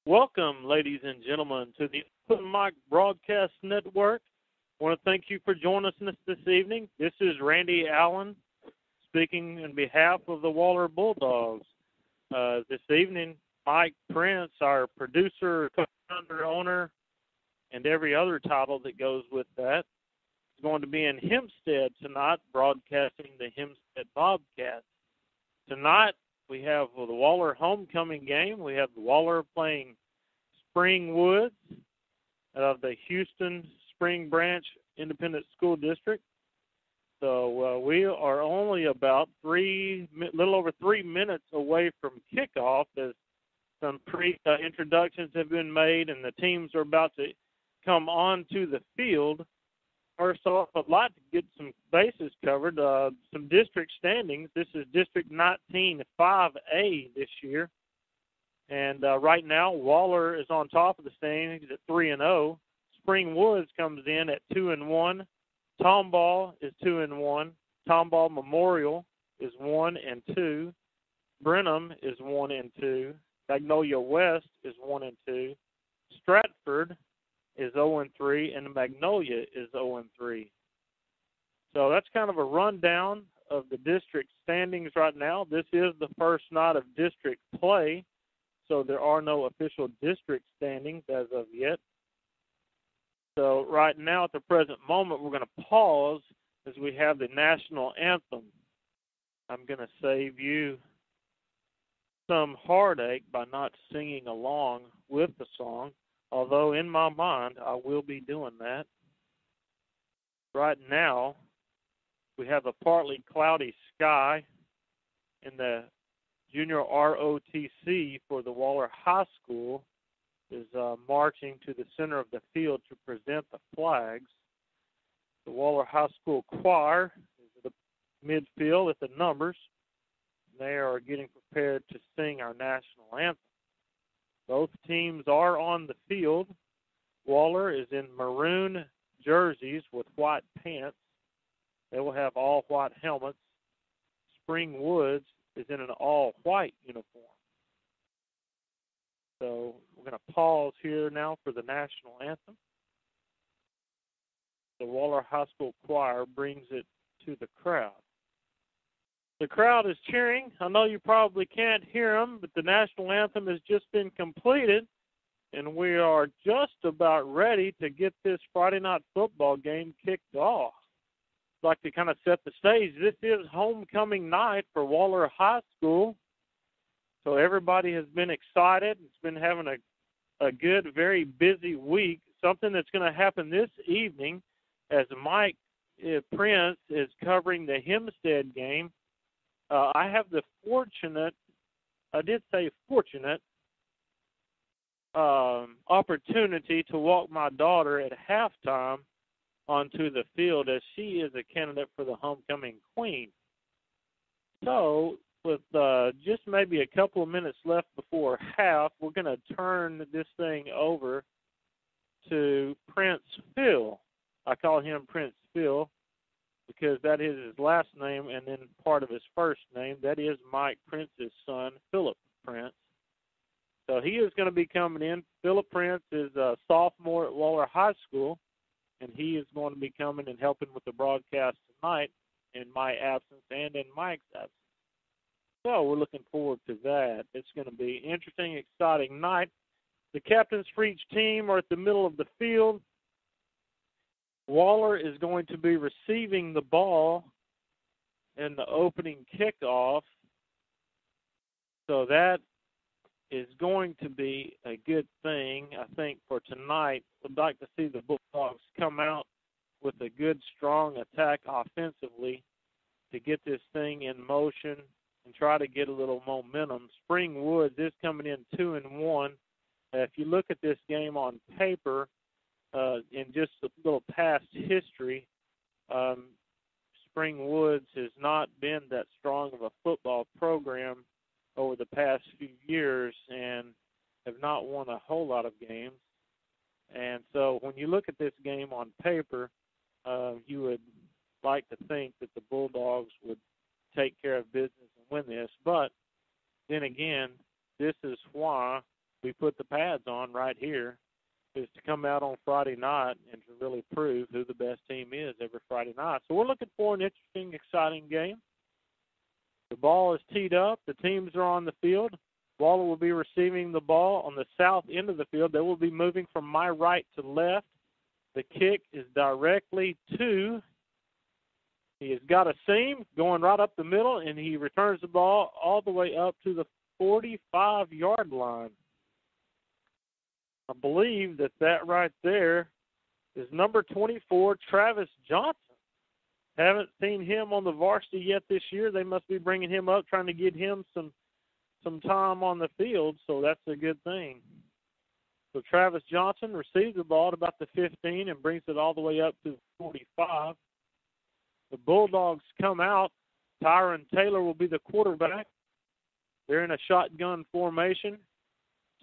Welcome, ladies and gentlemen, to the Open Mic Broadcast Network. I want to thank you for joining us this evening. This is Randy Allen speaking on behalf of the Waller-Bulldogs. This evening, Mike Prince, our producer, co-founder, owner, and every other title that goes with that, is going to be in Hempstead tonight, broadcasting the Hempstead Bobcats. Tonight, we have the Waller homecoming game. We have the Waller playing Spring Woods of the Houston Spring Branch Independent School District. So we are only about little over 3 minutes away from kickoff as some introductions have been made and the teams are about to come onto the field. First off, I'd like to get some bases covered, some district standings. This is District 19, 5A this year. And right now, Waller is on top of the standings at 3-0. Spring Woods comes in at 2-1. Tomball is 2-1. Tomball Memorial is 1-2. Brenham is 1-2. Magnolia West is 1-2. Stratford is 0-3, and Magnolia is 0-3. So that's kind of a rundown of the district standings right now. This is the first night of district play, so there are no official district standings as of yet. So right now, at the present moment, we're going to pause as we have the national anthem. I'm going to save you some heartache by not singing along with the song. Although in my mind, I will be doing that. Right now, we have a partly cloudy sky in the junior ROTC for the Waller High School is marching to the center of the field to present the flags. The Waller High School choir is at the midfield at the numbers. They are getting prepared to sing our national anthem. Both teams are on the field. Waller is in maroon jerseys with white pants. They will have all white helmets. Spring Woods is in an all-white uniform. So we're going to pause here now for the national anthem. The Waller High School choir brings it to the crowd. The crowd is cheering. I know you probably can't hear them, but the national anthem has just been completed, and we are just about ready to get this Friday night football game kicked off. I'd like to kind of set the stage. This is homecoming night for Waller High School, so everybody has been excited. It's been having a good, very busy week. Something that's going to happen this evening as Mike Prince is covering the Hempstead game. I have the fortunate opportunity to walk my daughter at halftime onto the field as she is a candidate for the homecoming queen. So with just maybe a couple of minutes left before half, we're going to turn this thing over to Prince Phil. I call him Prince Phil because that is his last name and then part of his first name. That is Mike Prince's son, Philip Prince. So he is going to be coming in. Philip Prince is a sophomore at Waller High School, and he is going to be coming and helping with the broadcast tonight in my absence and in Mike's absence. So we're looking forward to that. It's going to be an interesting, exciting night. The captains for each team are at the middle of the field. Waller is going to be receiving the ball in the opening kickoff. So that is going to be a good thing, I think, for tonight. I'd like to see the Bulldogs come out with a good, strong attack offensively to get this thing in motion and try to get a little momentum. Spring Woods is coming in 2-1. If you look at this game on paper, in just a little past history, Spring Woods has not been that strong of a football program over the past few years and have not won a whole lot of games. And so when you look at this game on paper, you would like to think that the Bulldogs would take care of business and win this. But then again, this is why we put the pads on right here, is to come out on Friday night and to really prove who the best team is every Friday night. So we're looking for an interesting, exciting game. The ball is teed up. The teams are on the field. Waller will be receiving the ball on the south end of the field. They will be moving from my right to left. The kick is directly to, he has got a seam going right up the middle, and he returns the ball all the way up to the 45-yard line. I believe that right there is number 24, Travis Johnson. Haven't seen him on the varsity yet this year. They must be bringing him up, trying to get him some time on the field, so that's a good thing. So Travis Johnson receives the ball at about the 15 and brings it all the way up to 45. The Bulldogs come out. Tyron Taylor will be the quarterback. They're in a shotgun formation,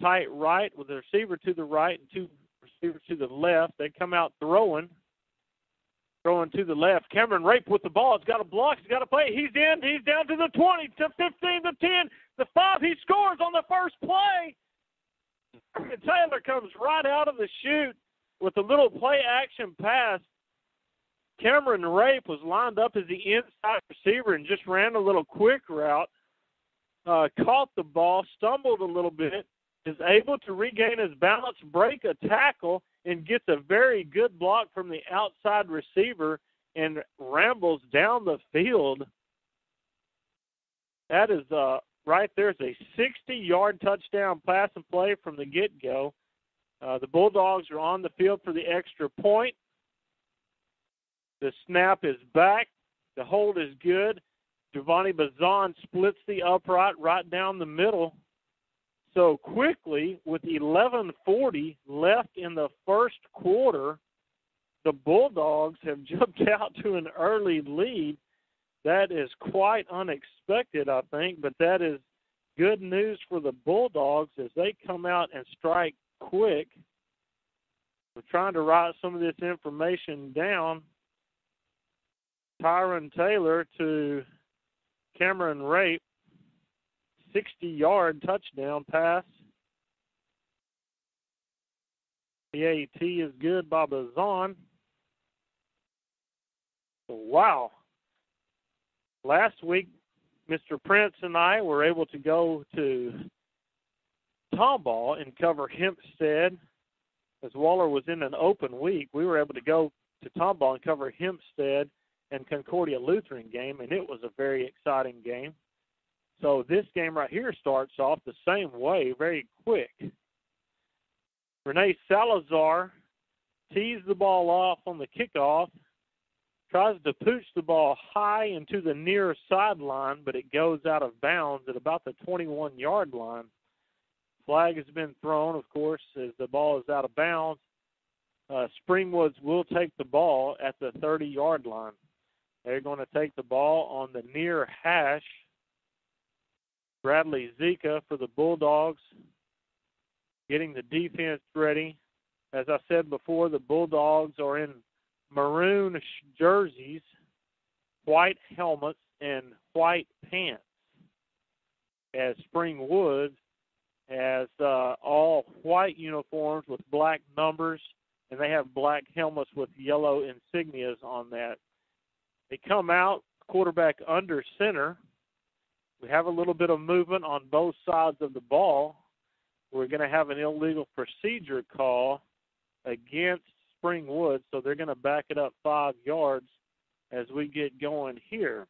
tight right with the receiver to the right and two receivers to the left. They come out throwing to the left. Cameron Rape with the ball. He's got a block. He's got to play. He's in. He's down to the 20, to 15, to 10, the 5. He scores on the first play. And Taylor comes right out of the chute with a little play-action pass. Cameron Rape was lined up as the inside receiver and just ran a little quick route, caught the ball, stumbled a little bit, is able to regain his balance, break a tackle, and gets a very good block from the outside receiver and rambles down the field. That is right there is a 60-yard touchdown pass and play from the get-go. The Bulldogs are on the field for the extra point. The snap is back. The hold is good. Giovanni Bazan splits the upright right down the middle. So quickly, with 11:40 left in the first quarter, the Bulldogs have jumped out to an early lead. That is quite unexpected, I think, but that is good news for the Bulldogs as they come out and strike quick. We're trying to write some of this information down. Tyron Taylor to Cameron Rape, 60-yard touchdown pass. The AT is good by Bazan. Wow. Last week, Mr. Prince and I were able to go to Tomball and cover Hempstead. As Waller was in an open week, we were able to go to Tomball and cover Hempstead and Concordia Lutheran game, and it was a very exciting game. So this game right here starts off the same way, very quick. Renee Salazar tees the ball off on the kickoff, tries to pooch the ball high into the near sideline, but it goes out of bounds at about the 21-yard line. Flag has been thrown, of course, as the ball is out of bounds. Springwoods will take the ball at the 30-yard line. They're going to take the ball on the near hash. Bradley Zika for the Bulldogs, getting the defense ready. As I said before, the Bulldogs are in maroon jerseys, white helmets, and white pants, as Springwood has all white uniforms with black numbers, and they have black helmets with yellow insignias on that. They come out, quarterback under center. We have a little bit of movement on both sides of the ball. We're going to have an illegal procedure call against Springwood, so they're going to back it up 5 yards as we get going here.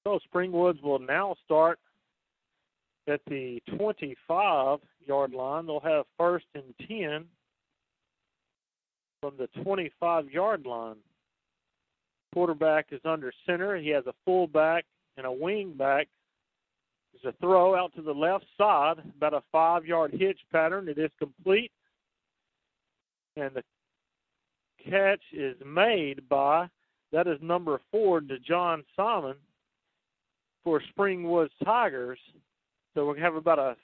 So Springwoods will now start at the 25-yard line. They'll have 1st and 10 from the 25-yard line. Quarterback is under center. He has a fullback and a wing back. There's a throw out to the left side, about a 5-yard hitch pattern. It is complete. And the catch is made by, that is number 4, DeJohn Simon for Springwood Tigers. So we're going to have about a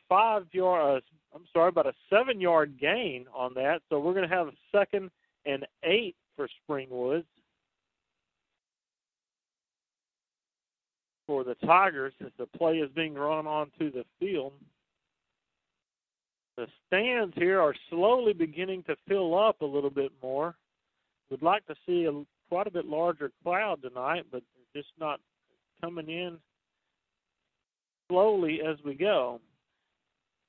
7-yard gain on that. So we're going to have a 2nd and 8 for Springwood. For the Tigers, as the play is being run onto the field. The stands here are slowly beginning to fill up a little bit more. We'd like to see quite a bit larger crowd tonight, but they're just not coming in slowly as we go.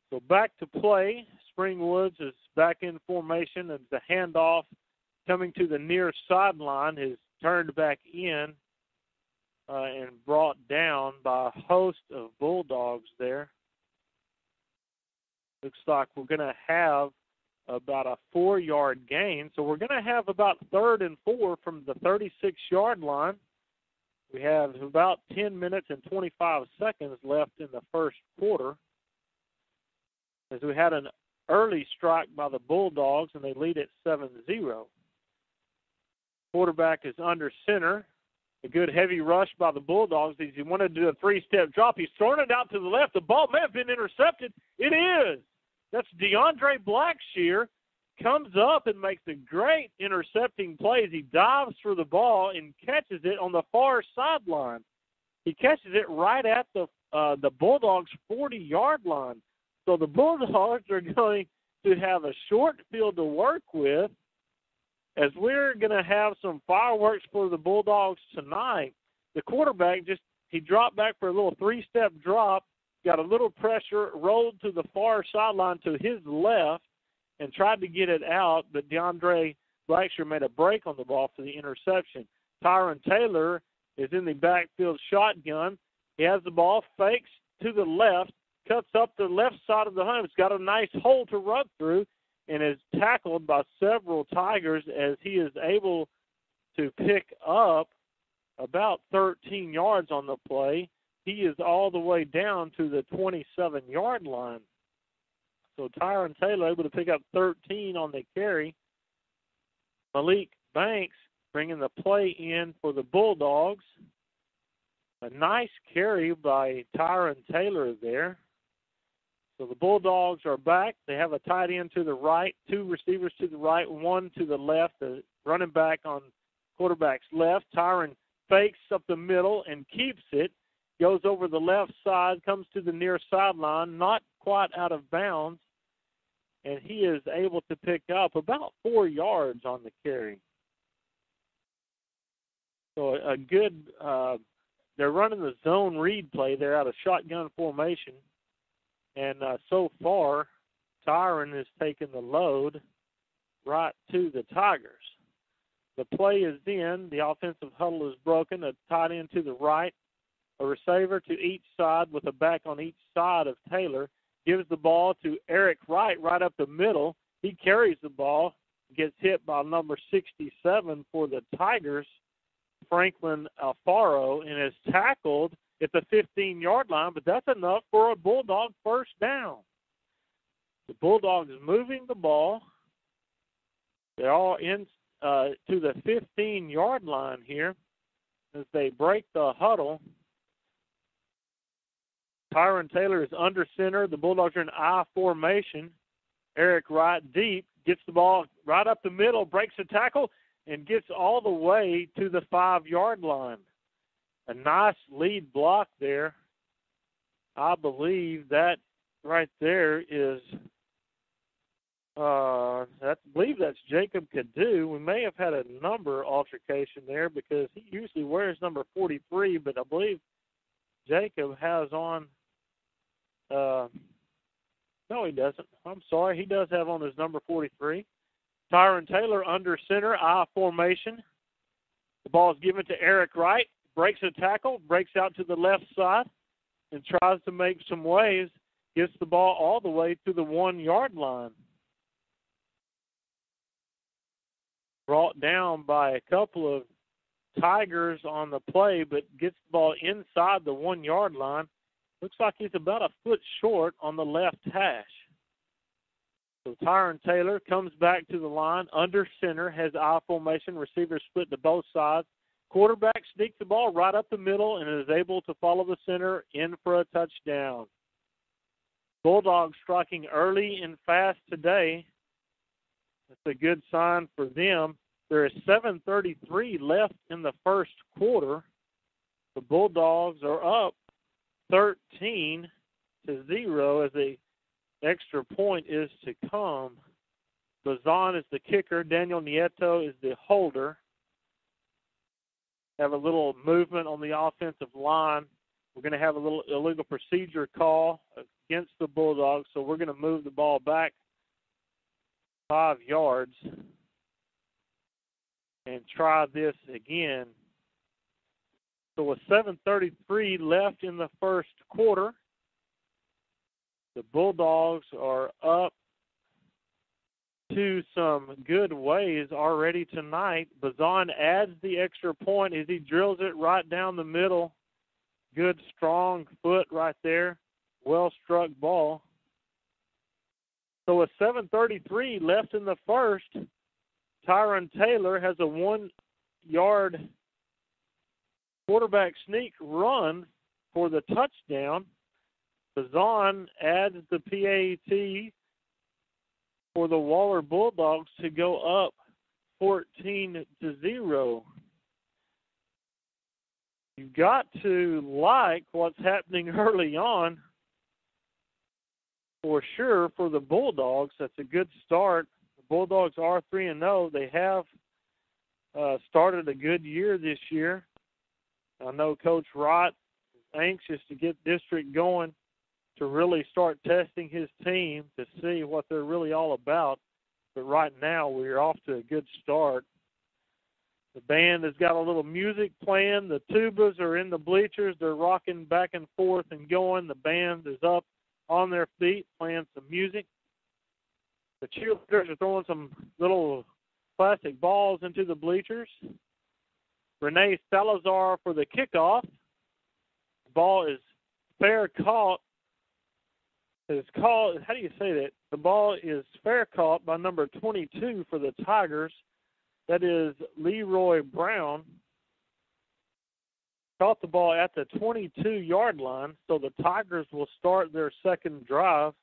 So back to play. Springwoods is back in formation, and the handoff coming to the near sideline is turned back in and brought down by a host of Bulldogs there. Looks like we're going to have about a 4-yard gain. So we're going to have about 3rd and 4 from the 36-yard line. We have about 10 minutes and 25 seconds left in the first quarter, as we had an early strike by the Bulldogs, and they lead at 7-0. Quarterback is under center. A good heavy rush by the Bulldogs. He wanted to do a 3-step drop. He's throwing it out to the left. The ball may have been intercepted. It is. That's DeAndre Blackshear. Comes up and makes a great intercepting play as he dives for the ball and catches it on the far sideline. He catches it right at the Bulldogs' 40-yard line. So the Bulldogs are going to have a short field to work with, as we're going to have some fireworks for the Bulldogs tonight. The quarterback he dropped back for a little 3-step drop, got a little pressure, rolled to the far sideline to his left, and tried to get it out, but DeAndre Blackshear made a break on the ball for the interception. Tyron Taylor is in the backfield shotgun. He has the ball, fakes to the left, cuts up the left side of the home. It's got a nice hole to run through, and is tackled by several Tigers as he is able to pick up about 13 yards on the play. He is all the way down to the 27-yard line. So Tyron Taylor able to pick up 13 on the carry. Malik Banks bringing the play in for the Bulldogs. A nice carry by Tyron Taylor there. So the Bulldogs are back. They have a tight end to the right, 2 receivers to the right, 1 to the left. The running back on quarterback's left. Tyron fakes up the middle and keeps it. Goes over the left side, comes to the near sideline, not quite out of bounds. And he is able to pick up about 4 yards on the carry. So a good, they're running the zone read play there out of shotgun formation. And so far, Tyron has taken the load right to the Tigers. The play is in. The offensive huddle is broken. A tight end to the right, a receiver to each side with a back on each side of Taylor. Gives the ball to Eric Wright right up the middle. He carries the ball, gets hit by number 67 for the Tigers, Franklin Alfaro, and is tackled at the 15-yard line, but that's enough for a Bulldog first down. The Bulldogs moving the ball. They're all in to the 15-yard line here as they break the huddle. Tyron Taylor is under center. The Bulldogs are in I formation. Eric Wright deep, gets the ball right up the middle, breaks the tackle, and gets all the way to the 5-yard line. A nice lead block there. I believe that right there is, I believe that's Jacob Cadu. We may have had a number altercation there because he usually wears number 43, but I believe Jacob has on, no, he doesn't. I'm sorry. He does have on his number 43. Tyron Taylor under center, I formation. The ball is given to Eric Wright. Breaks a tackle, breaks out to the left side, and tries to make some waves. Gets the ball all the way to the 1-yard line. Brought down by a couple of Tigers on the play, but gets the ball inside the 1-yard line. Looks like he's about a foot short on the left hash. So Tyron Taylor comes back to the line, under center, has I formation, receivers split to both sides. Quarterback sneaks the ball right up the middle and is able to follow the center in for a touchdown. Bulldogs striking early and fast today. That's a good sign for them. There is 7:33 left in the first quarter. The Bulldogs are up 13-0 as they extra point is to come. Bazan is the kicker. Daniel Nieto is the holder. Have a little movement on the offensive line. We're going to have a little illegal procedure call against the Bulldogs, so we're going to move the ball back 5 yards and try this again. So with 7:33 left in the first quarter, the Bulldogs are up to some good ways already tonight. Bazan adds the extra point as he drills it right down the middle. Good, strong foot right there. Well-struck ball. So with 7:33 left in the first, Tyron Taylor has a 1-yard quarterback sneak run for the touchdown. Bazan adds the PAT for the Waller Bulldogs to go up 14-0. You've got to like what's happening early on for sure for the Bulldogs. That's a good start. The Bulldogs are 3-0. They have started a good year this year. I know Coach Wright is anxious to get district going to really start testing his team to see what they're really all about. But right now, we're off to a good start. The band has got a little music playing. The tubas are in the bleachers. They're rocking back and forth and going. The band is up on their feet playing some music. The cheerleaders are throwing some little plastic balls into the bleachers. Renee Salazar for the kickoff. The ball is fair caught. It's called, how do you say that? The ball is fair caught by number 22 for the Tigers. That is Leroy Brown. Caught the ball at the 22-yard line, so the Tigers will start their second drive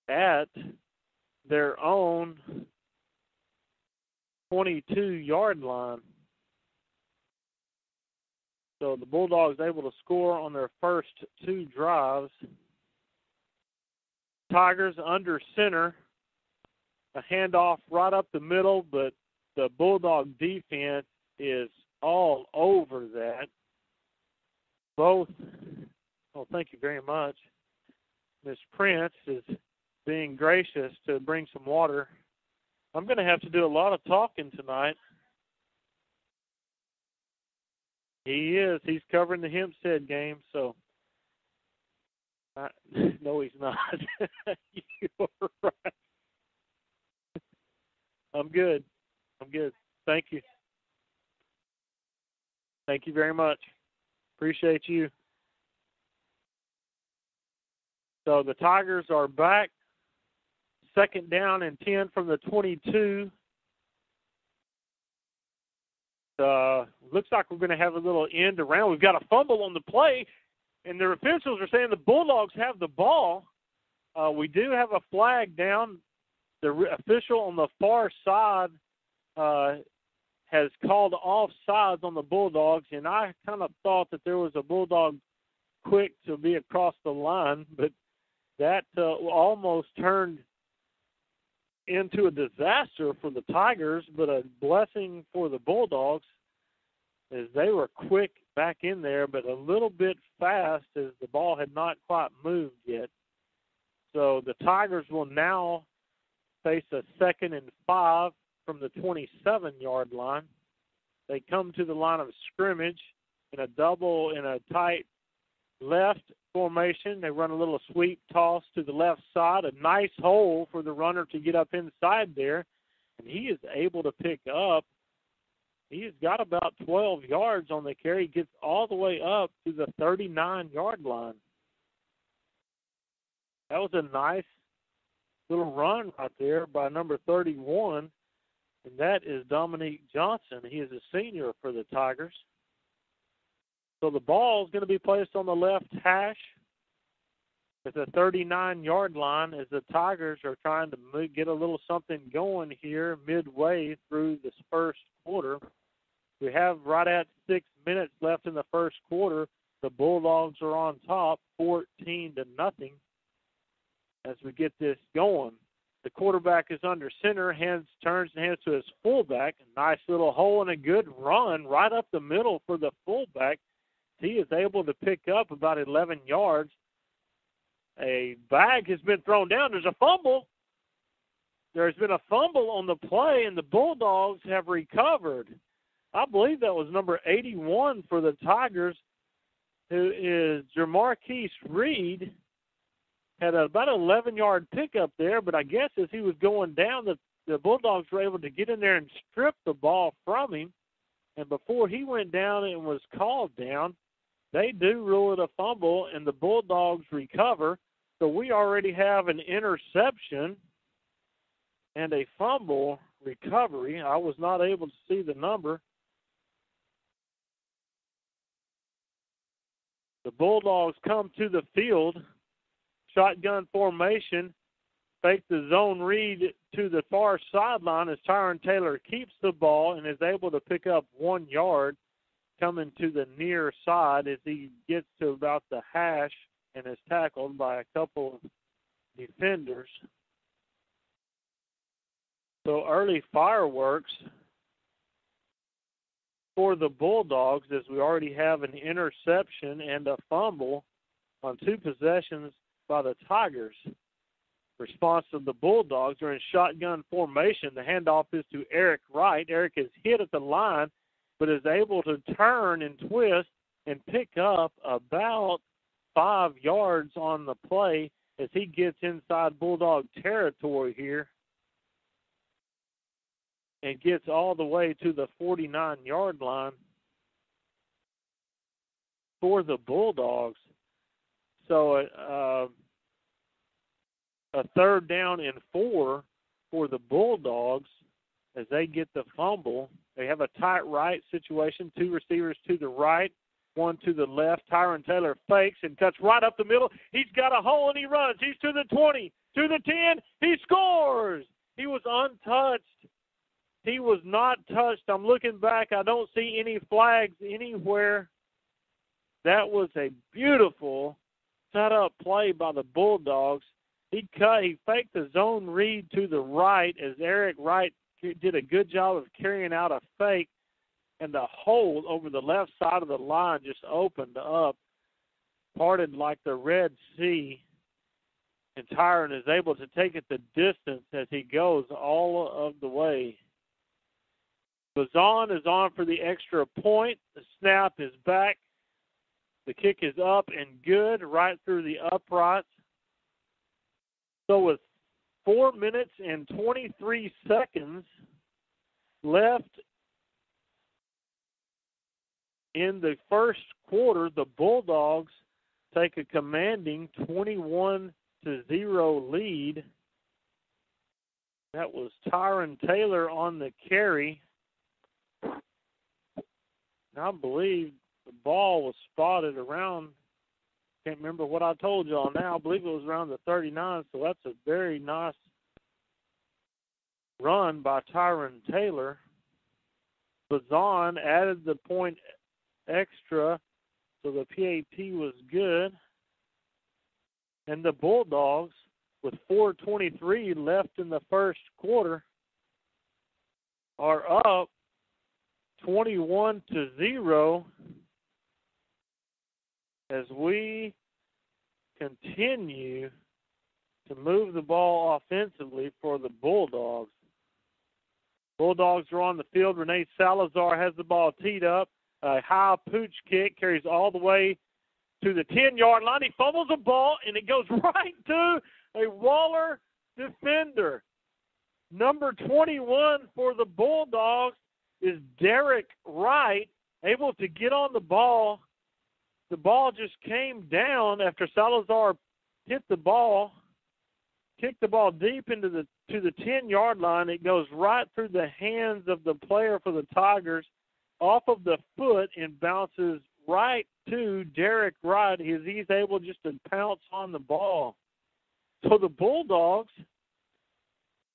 at their own 22-yard line. So the Bulldogs able to score on their first 2 drives. Tigers under center. A handoff right up the middle, but the Bulldog defense is all over that. Both, oh, thank you very much. Ms. Prince is being gracious to bring some water. I'm going to have to do a lot of talking tonight. He is. He's covering the Hempstead game, so. No, he's not. You're right. I'm good. Thank you. Thank you very much. Appreciate you. So the Tigers are back. 2nd down and 10 from the 22. Looks like we're going to have a little end around. We've got a fumble on the play, and the officials are saying the Bulldogs have the ball. We do have a flag down. The official on the far side has called offsides on the Bulldogs, and I kind of thought that there was a Bulldog quick to be across the line, but that almost turned into a disaster for the Tigers, but a blessing for the Bulldogs as they were quick back in there, but a little bit fast as the ball had not quite moved yet. So the Tigers will now face a 2nd and 5 from the 27-yard line. They come to the line of scrimmage in a tight left formation. They run a little sweep toss to the left side, a nice hole for the runner to get up inside there, and he is able to pick up. He has got about 12 yards on the carry. He gets all the way up to the 39-yard line. That was a nice little run right there by number 31, and that is Dominique Johnson. He is a senior for the Tigers. So the ball is going to be placed on the left hash at the 39-yard line as the Tigers are trying to get a little something going here midway through this first quarter. We have right at 6 minutes left in the first quarter. The Bulldogs are on top, 14-0. as we get this going. The quarterback is under center, turns and hands to his fullback. A nice little hole and a good run right up the middle for the fullback. He is able to pick up about 11 yards. A bag has been thrown down. There's a fumble. There's been a fumble on the play, and the Bulldogs have recovered. I believe that was number 81 for the Tigers, who is Jamarquise Reed. Had about an 11-yard pickup there, but I guess as he was going down, the Bulldogs were able to get in there and strip the ball from him. And before he went down and was called down, they do rule it a fumble, and the Bulldogs recover. So we already have an interception and a fumble recovery. I was not able to see the number. The Bulldogs come to the field. Shotgun formation, fake the zone read to the far sideline as Tyron Taylor keeps the ball and is able to pick up 1 yard coming to the near side as he gets to about the hash and is tackled by a couple of defenders. So early fireworks for the Bulldogs as we already have an interception and a fumble on 2 possessions by the Tigers. Response of the Bulldogs are in shotgun formation. The handoff is to Eric Wright. Eric is hit at the line, but is able to turn and twist and pick up about 5 yards on the play as he gets inside Bulldog territory here and gets all the way to the 49-yard line for the Bulldogs. So a 3rd down and 4 for the Bulldogs as they get the fumble. They have a tight right situation, 2 receivers to the right, 1 to the left. Tyron Taylor fakes and cuts right up the middle. He's got a hole and he runs. He's to the 20, to the 10. He scores. He was untouched. He was not touched. I'm looking back. I don't see any flags anywhere. That was a beautiful set-up play by the Bulldogs. He faked the zone read to the right as Eric Wright did a good job of carrying out a fake, and the hole over the left side of the line just opened up, parted like the Red Sea, and Tyron is able to take it the distance as he goes all of the way. Bazan is on for the extra point. The snap is back. The kick is up and good right through the uprights. So with 4 minutes and 23 seconds left in the first quarter, the Bulldogs take a commanding 21-0 lead. That was Tyron Taylor on the carry. I believe the ball was spotted around, can't remember what I told y'all now, I believe it was around the 39, so that's a very nice run by Tyron Taylor. Bazan added the point extra, so the PAT was good. And the Bulldogs, with 4:23 left in the first quarter, are up 21-0 as we continue to move the ball offensively for the Bulldogs. Bulldogs are on the field. Renee Salazar has the ball teed up. A high pooch kick carries all the way to the 10-yard line. He fumbles the ball, and it goes right to a Waller defender. Number 21 for the Bulldogs is Derek Wright, able to get on the ball. The ball just came down after Salazar hit the ball, kicked the ball deep into the 10-yard line. It goes right through the hands of the player for the Tigers, off of the foot, and bounces right to Derek Wright as he's able just to pounce on the ball. So the Bulldogs,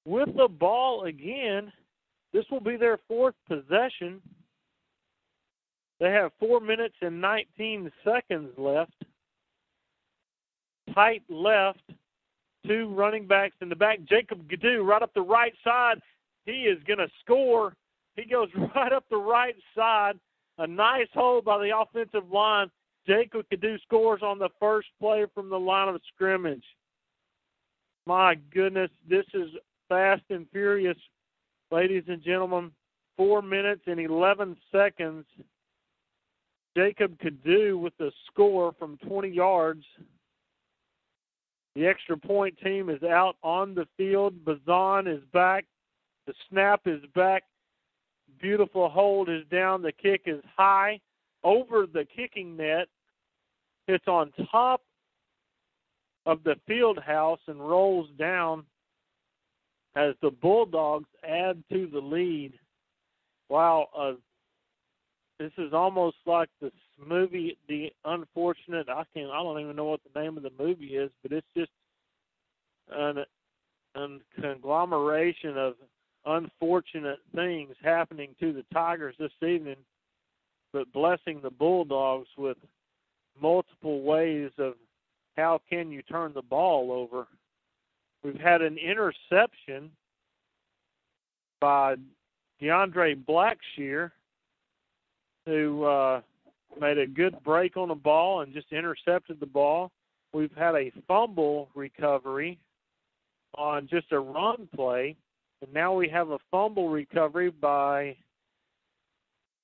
with the ball again, this will be their 4th possession. They have 4 minutes and 19 seconds left. Tight left two running backs in the back. Jacob Gaddu right up the right side. He is going to score. He goes right up the right side. A nice hold by the offensive line. Jacob Gaddu scores on the first play from the line of scrimmage. My goodness, this is fast and furious, ladies and gentlemen. 4 minutes and 11 seconds. Jacob Gaddu with the score from 20 yards. The extra point team is out on the field. Bazan is back. The snap is back. Beautiful hold is down. The kick is high over the kicking net. It's on top of the field house and rolls down as the Bulldogs add to the lead. Wow, this is almost like the movie, The Unfortunate. I don't even know what the name of the movie is, but it's just a conglomeration of unfortunate things happening to the Tigers this evening, but blessing the Bulldogs with multiple ways of how can you turn the ball over. We've had an interception by DeAndre Blackshear, who made a good break on the ball and just intercepted the ball. We've had a fumble recovery on just a run play, and now we have a fumble recovery by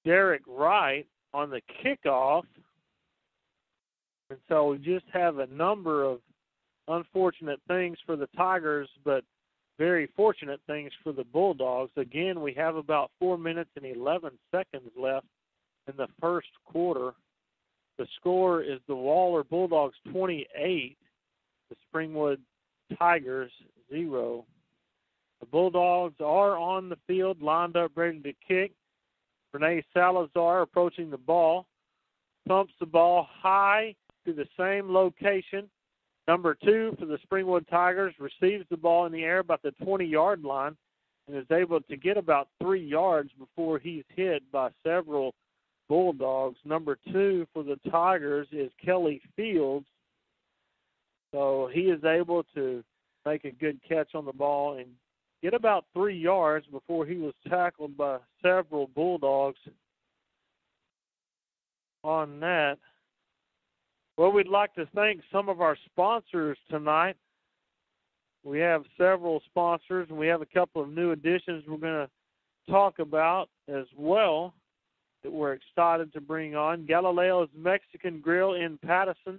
Derek Wright on the kickoff. And so we just have a number of unfortunate things for the Tigers, but very fortunate things for the Bulldogs. Again, we have about 4 minutes and 11 seconds left in the first quarter. The score is the Waller-Bulldogs 28, the Springwood Tigers 0. The Bulldogs are on the field, lined up, ready to kick. Renee Salazar approaching the ball, pumps the ball high to the same location. Number 2 for the Springwood Tigers receives the ball in the air about the 20-yard line and is able to get about 3 yards before he's hit by several Bulldogs. Number 2 for the Tigers is Kelly Fields. So he is able to make a good catch on the ball and get about 3 yards before he was tackled by several Bulldogs on that. Well, we'd like to thank some of our sponsors tonight. We have several sponsors, and we have a couple of new additions we're going to talk about as well that we're excited to bring on. Galileo's Mexican Grill in Patterson.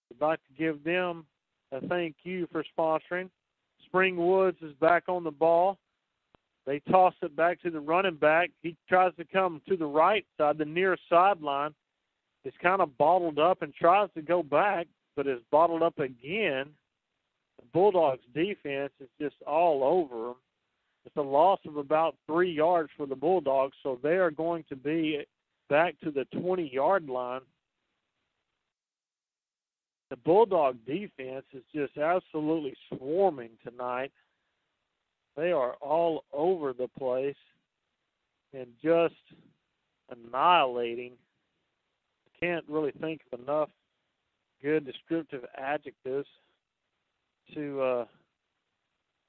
We'd like to give them a thank you for sponsoring. Spring Woods is back on the ball. They toss it back to the running back. He tries to come to the right side, the near sideline. Is kind of bottled up and tries to go back, but is bottled up again. The Bulldogs' defense is just all over them. It's a loss of about 3 yards for the Bulldogs, so they are going to be back to the 20-yard line. The Bulldog defense is just absolutely swarming tonight. They are all over the place and just annihilating. Can't really think of enough good descriptive adjectives to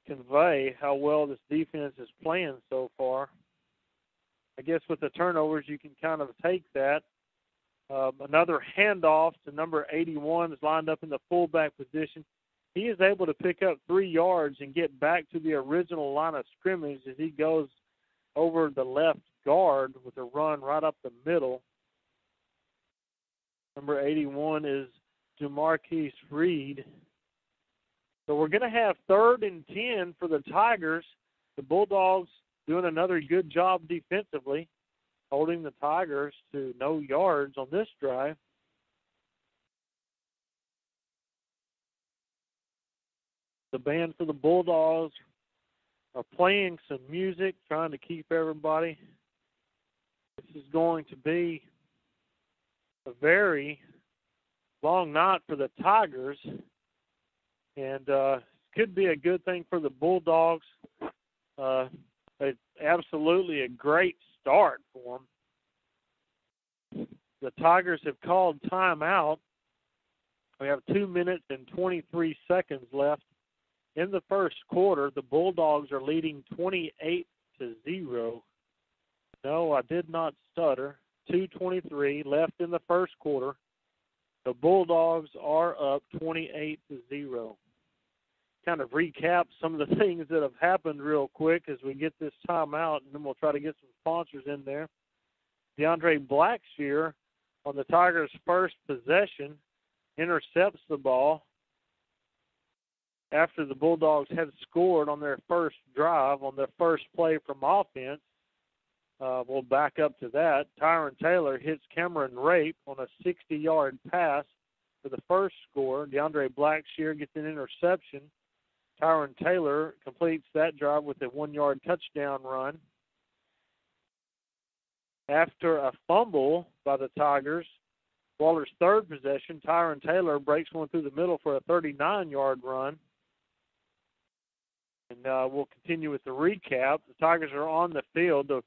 convey how well this defense is playing so far. I guess with the turnovers, you can kind of take that. Another handoff to number 81 is lined up in the fullback position. He is able to pick up 3 yards and get back to the original line of scrimmage as he goes over the left guard with a run right up the middle. Number 81 is Jamarquise Reed. So we're going to have 3rd and 10 for the Tigers. The Bulldogs doing another good job defensively, holding the Tigers to no yards on this drive. The band for the Bulldogs are playing some music, trying to keep everybody. This is going to be a very long night for the Tigers, and could be a good thing for the Bulldogs. Absolutely a great start for them. The Tigers have called timeout We have 2 minutes and 23 seconds left in the first quarter. The Bulldogs are leading 28-0. No, I did not stutter. 2:23 left in the first quarter. The Bulldogs are up 28-0. Kind of recap some of the things that have happened real quick as we get this timeout, and then we'll try to get some sponsors in there. DeAndre Blackshear on the Tigers' first possession intercepts the ball after the Bulldogs had scored on their first drive, on their first play from offense. We'll back up to that. Tyron Taylor hits Cameron Rape on a 60-yard pass for the first score. DeAndre Blackshear gets an interception. Tyron Taylor completes that drive with a 1-yard touchdown run. After a fumble by the Tigers, Waller's third possession, Tyron Taylor breaks one through the middle for a 39-yard run. And we'll continue with the recap. The Tigers are on the field. The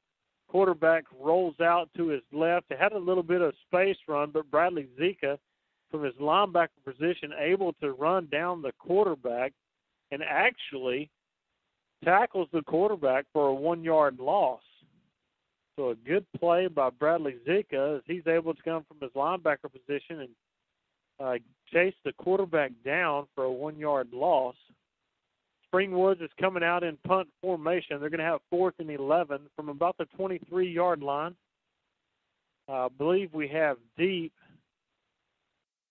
quarterback rolls out to his left. They had a little bit of space run, but Bradley Zika, from his linebacker position, able to run down the quarterback and actually tackles the quarterback for a 1-yard loss. So a good play by Bradley Zika as he's able to come from his linebacker position and chase the quarterback down for a 1-yard loss. Springwoods is coming out in punt formation. They're going to have 4th and 11 from about the 23-yard line. I believe we have deep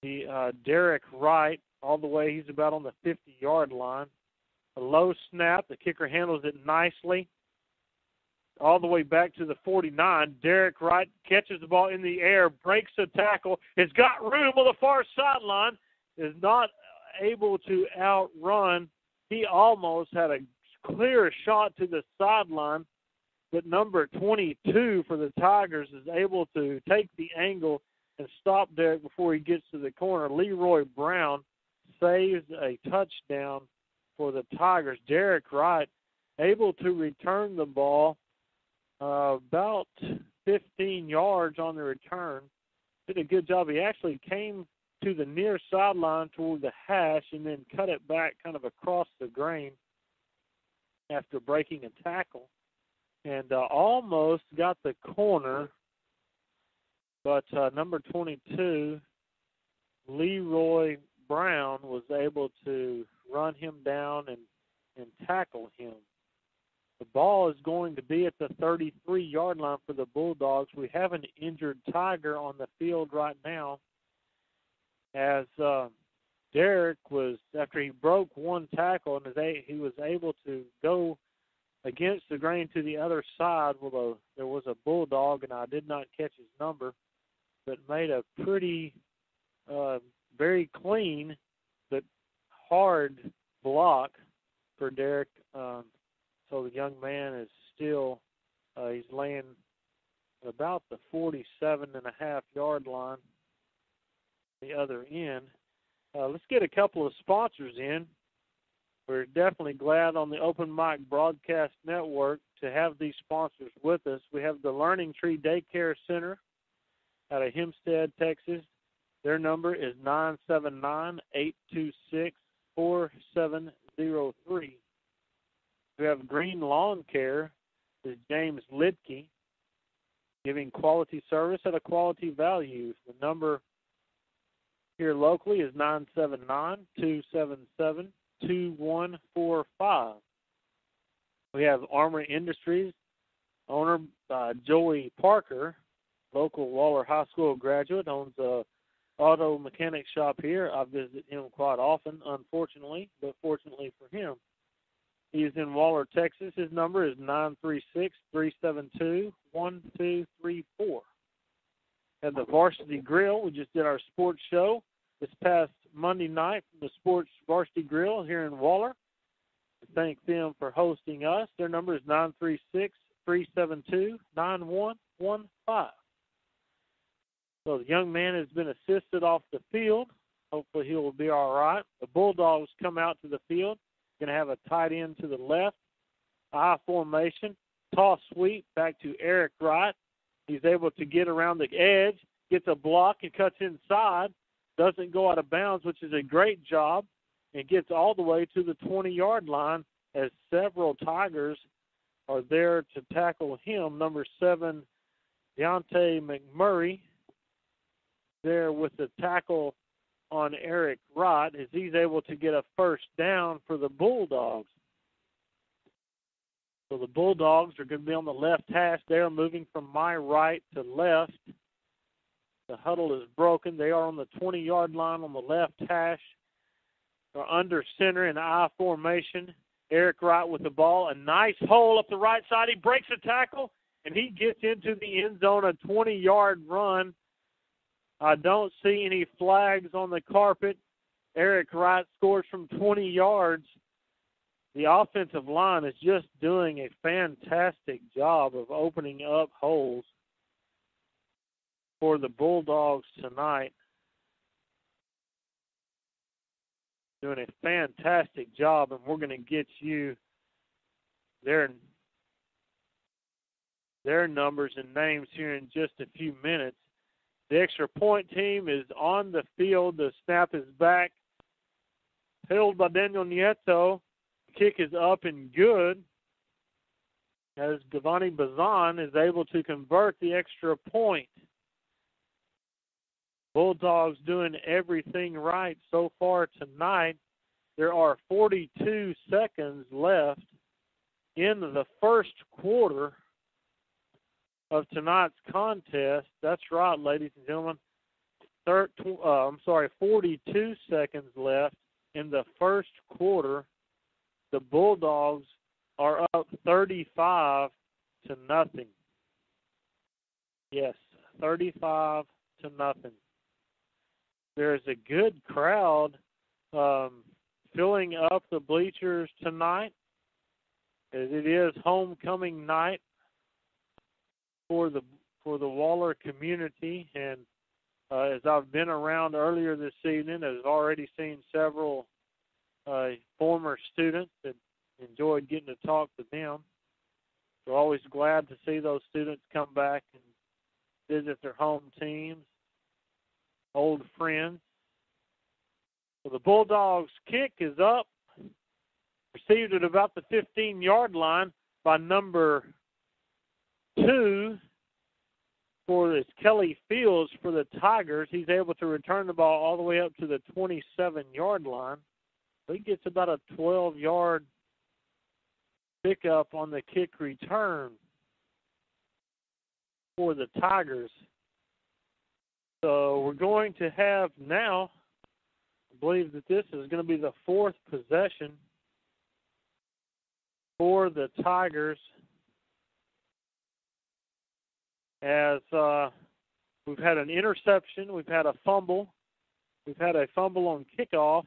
Derek Wright all the way. He's about on the 50-yard line. A low snap. The kicker handles it nicely. All the way back to the 49. Derek Wright catches the ball in the air, breaks the tackle, has got room on the far sideline, is not able to outrun. He almost had a clear shot to the sideline, but number 22 for the Tigers is able to take the angle and stop Derek before he gets to the corner. Leroy Brown saves a touchdown for the Tigers. Derek Wright able to return the ball about 15 yards on the return. Did a good job. He actually came to the near sideline toward the hash and then cut it back kind of across the grain after breaking a tackle. And almost got the corner, but number 22, Leroy Brown, was able to run him down and tackle him. The ball is going to be at the 33-yard line for the Bulldogs. We have an injured Tiger on the field right now, as Derek was, after he broke one tackle, and he was able to go against the grain to the other side. There was a Bulldog, and I did not catch his number, but made a pretty, very clean but hard block for Derek. So the young man is still, he's laying at about the 47.5-yard line, the other end. Let's get a couple of sponsors in. We're definitely glad on the Open Mic Broadcast Network to have these sponsors with us. We have the Learning Tree Daycare Center out of Hempstead, Texas. Their number is 979-826-4703. We have Green Lawn Care. This is James Lidke, giving quality service at a quality value. The number here locally is 979-277-2145. We have Armor Industries, owner Joey Parker, local Waller High School graduate, owns a auto mechanic shop here. I visit him quite often, unfortunately, but fortunately for him. He is in Waller, Texas. His number is 936-372-1234. At the Varsity Grill, we just did our sports show this past Monday night from the Sports Varsity Grill here in Waller. We thank them for hosting us. Their number is 936-372-9115. So the young man has been assisted off the field. Hopefully he will be all right. The Bulldogs come out to the field. Going to have a tight end to the left, I formation, toss sweep back to Eric Wright. He's able to get around the edge, gets a block, and cuts inside. doesn't go out of bounds, which is a great job, and gets all the way to the 20-yard line as several Tigers are there to tackle him. Number 7, Deontay McMurray, there with the tackle on Eric Wright as he's able to get a first down for the Bulldogs. So the Bulldogs are going to be on the left hash there, moving from my right to left. The huddle is broken. They are on the 20-yard line on the left hash. They're under center in I formation. Eric Wright with the ball. A nice hole up the right side. He breaks a tackle, and he gets into the end zone, a 20-yard run. I don't see any flags on the carpet. Eric Wright scores from 20 yards. The offensive line is just doing a fantastic job of opening up holes for the Bulldogs tonight. Doing a fantastic job, and we're going to get you their numbers and names here in just a few minutes. The extra point team is on the field. The snap is back. Held by Daniel Nieto. Kick is up and good as Giovanni Bazan is able to convert the extra point. Bulldogs doing everything right so far tonight. There are 42 seconds left in the first quarter of tonight's contest. That's right, ladies and gentlemen. 42 seconds left in the first quarter. The Bulldogs are up 35-0. Yes, 35-0. There's a good crowd filling up the bleachers tonight, as it is homecoming night for the Waller community. And as I've been around earlier this evening, I've already seen several former students that enjoyed getting to talk to them. We're always glad to see those students come back and visit their home teams, old friends. So the Bulldogs' kick is up, received at about the 15-yard line by number 2 for this Kelly Fields for the Tigers. He's able to return the ball all the way up to the 27-yard line. He gets about a 12-yard pickup on the kick return for the Tigers. So we're going to have now, I believe that this is going to be the 4th possession for the Tigers, as we've had an interception, we've had a fumble, we've had a fumble on kickoff.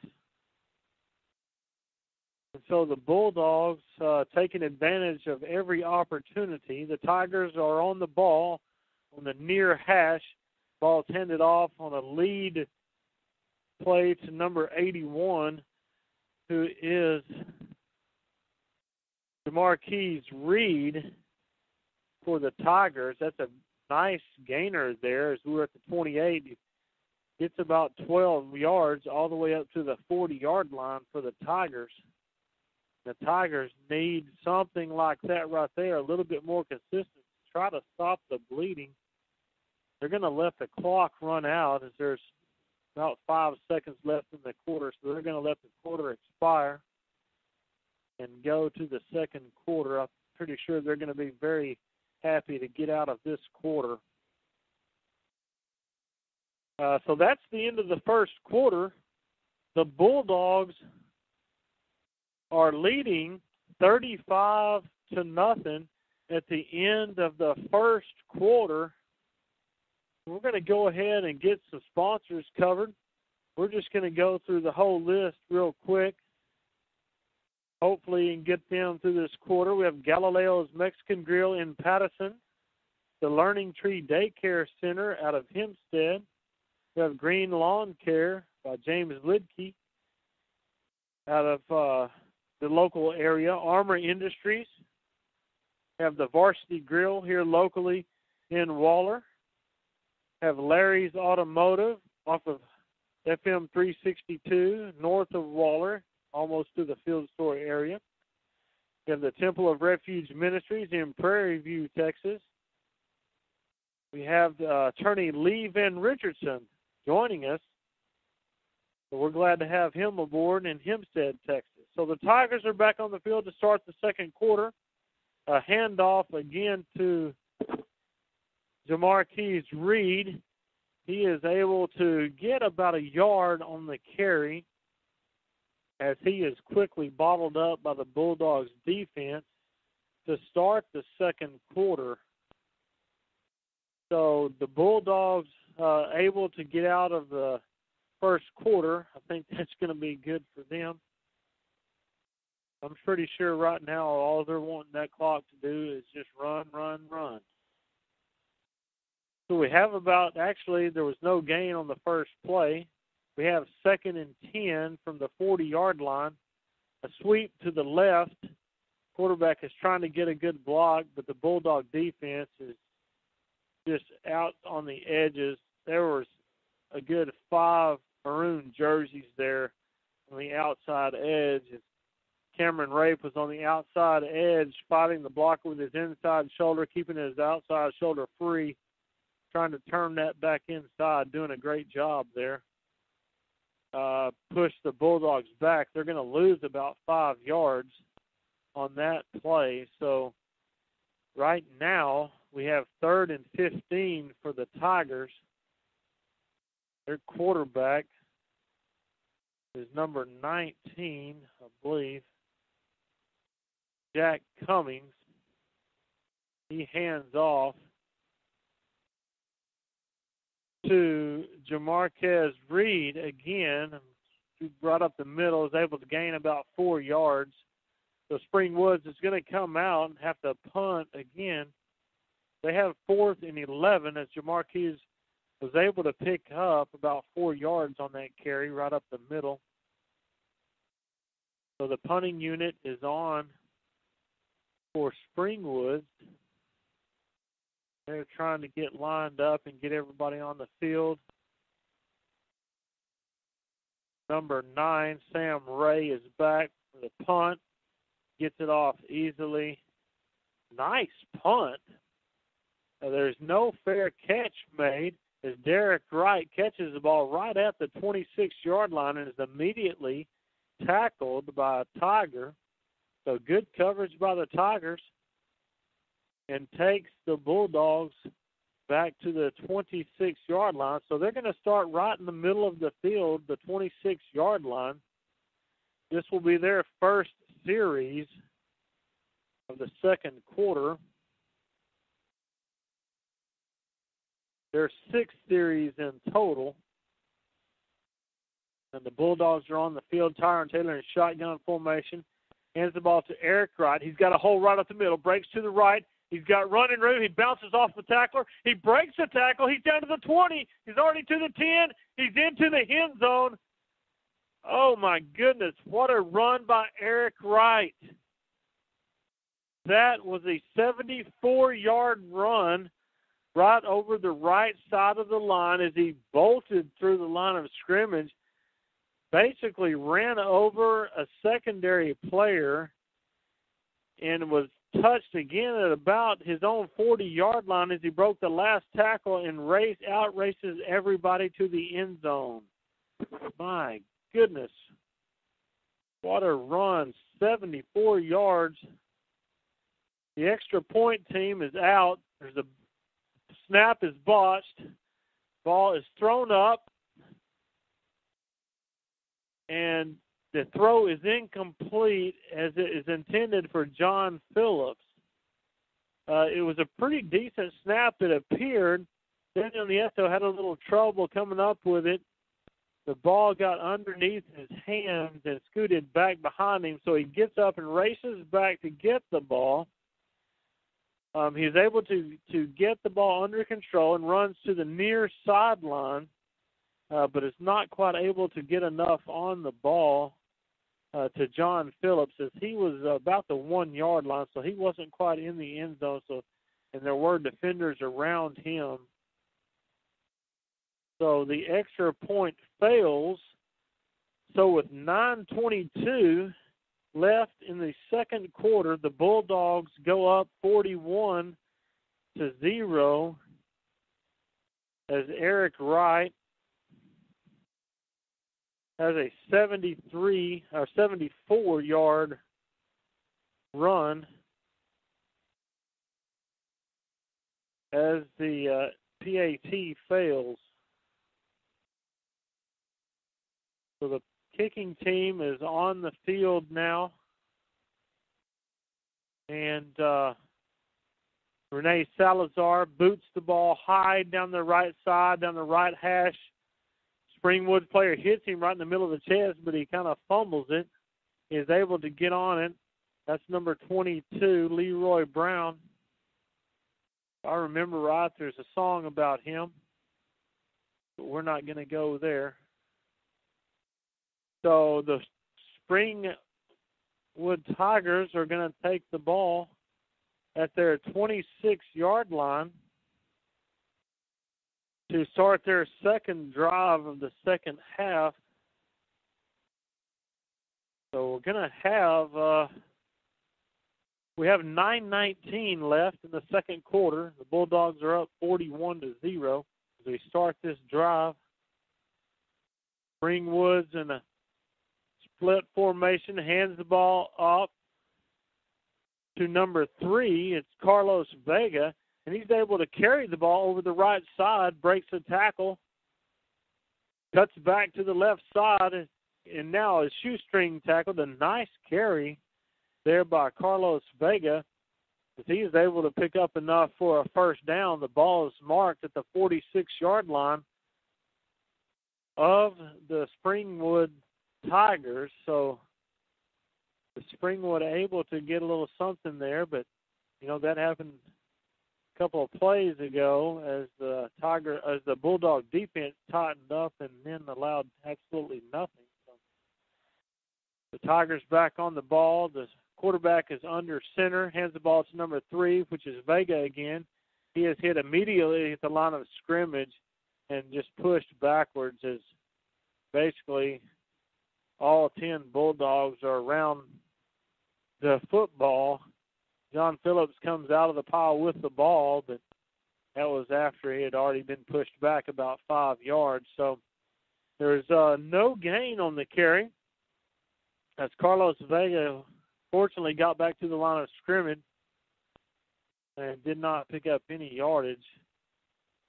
And so the Bulldogs taking advantage of every opportunity. The Tigers are on the ball on the near hash. Ball's handed off on a lead play to number 81, who is DeMarquise Reed for the Tigers. That's a nice gainer there as we're at the 28. He gets about 12 yards all the way up to the 40-yard line for the Tigers. The Tigers need something like that right there, a little bit more consistent to try to stop the bleeding. They're going to let the clock run out as there's about 5 seconds left in the quarter, so they're going to let the quarter expire and go to the second quarter. I'm pretty sure they're going to be very happy to get out of this quarter. So that's the end of the first quarter. The Bulldogs are leading 35-0 at the end of the first quarter. We're going to go ahead and get some sponsors covered. We're just going to go through the whole list real quick. Hopefully you can get them through this quarter. We have Galileo's Mexican Grill in Patterson, the Learning Tree Daycare Center out of Hempstead. We have Green Lawn Care by James Lidke out of the local area. Armor Industries. We have the Varsity Grill here locally in Waller. We have Larry's Automotive off of FM 362, north of Waller, almost to the Field Store area. We have the Temple of Refuge Ministries in Prairie View, Texas. We have attorney Lee Van Richardson joining us. So we're glad to have him aboard in Hempstead, Texas. So the Tigers are back on the field to start the second quarter. A handoff again to Jamarquise Reed. He is able to get about a yard on the carry as he is quickly bottled up by the Bulldogs defense to start the second quarter. So the Bulldogs able to get out of the first quarter. I think that's going to be good for them. I'm pretty sure right now all they're wanting that clock to do is just run, run, run. So we have actually there was no gain on the first play. We have 2nd and 10 from the 40-yard line. A sweep to the left. Quarterback is trying to get a good block, but the Bulldog defense is just out on the edges. There was a good 5 maroon jerseys there on the outside edge. Cameron Rape was on the outside edge fighting the blocker with his inside shoulder, keeping his outside shoulder free, trying to turn that back inside, doing a great job there. Push the Bulldogs back. They're going to lose about 5 yards on that play. So right now we have 3rd and 15 for the Tigers. Their quarterback is number 19, I believe, Jack Cummings. He hands off to Jamarquise Reed again, who brought up the middle, is able to gain about 4 yards. So Spring Woods is going to come out and have to punt again. They have 4th and 11 as Jamarquise was able to pick up about 4 yards on that carry right up the middle. So the punting unit is on for Springwood. They're trying to get lined up and get everybody on the field. Number 9, Sam Ray, is back for the punt. Gets it off easily. Nice punt. There's no fair catch made as Derek Wright catches the ball right at the 26-yard line and is immediately tackled by a Tiger. So good coverage by the Tigers, and takes the Bulldogs back to the 26-yard line. So they're going to start right in the middle of the field, the 26-yard line. This will be their first series of the second quarter. There's 6 series in total. And the Bulldogs are on the field. Tyron Taylor in shotgun formation. Hands the ball to Eric Wright. He's got a hole right up the middle. Breaks to the right. He's got running room. He bounces off the tackler. He breaks the tackle. He's down to the 20. He's already to the 10. He's into the end zone. Oh, my goodness. What a run by Eric Wright. That was a 74-yard run right over the right side of the line as he bolted through the line of scrimmage. Basically ran over a secondary player and was touched again at about his own 40-yard line as he broke the last tackle and outraces everybody to the end zone. My goodness. What a run. 74 yards. The extra point team is out. There's a snap is botched. Ball is thrown up. And the throw is incomplete as it is intended for John Phillips. It was a pretty decent snap, it appeared. Daniel Nieto had a little trouble coming up with it. The ball got underneath his hands and scooted back behind him, so he gets up and races back to get the ball. He's able to get the ball under control and runs to the near sideline. But is not quite able to get enough on the ball to John Phillips as he was about the 1-yard line, so he wasn't quite in the end zone. So, and there were defenders around him. So the extra point fails. So with 9:22 left in the second quarter, the Bulldogs go up 41-0 as Eric Wright has a 74-yard run as the PAT fails. So the kicking team is on the field now. And Renee Salazar boots the ball high down the right side, down the right hash. Springwood player hits him right in the middle of the chest, but he kind of fumbles it. He is able to get on it. That's number 22, Leroy Brown. If I remember right, there's a song about him, but we're not going to go there. So the Springwood Tigers are going to take the ball at their 26-yard line to start their second drive of the second half. So we're going to have we have 9:19 left in the second quarter. The Bulldogs are up 41-0 as we start this drive. Springwood's in a split formation, hands the ball up to number 3. It's Carlos Vega, and he's able to carry the ball over the right side, breaks a tackle, cuts back to the left side, and now is shoestring tackled. A nice carry there by Carlos Vega, as he is able to pick up enough for a first down. The ball is marked at the 46-yard line of the Springwood Tigers. So the Springwood able to get a little something there, but that happened a couple of plays ago as the Bulldog defense tightened up and then allowed absolutely nothing. So the Tigers back on the ball. The quarterback is under center, hands the ball to number 3, which is Vega again. He is hit immediately at the line of scrimmage and just pushed backwards as basically all 10 Bulldogs are around the football. John Phillips comes out of the pile with the ball, but that was after he had already been pushed back about 5 yards. So there's no gain on the carry as Carlos Vega fortunately got back to the line of scrimmage and did not pick up any yardage.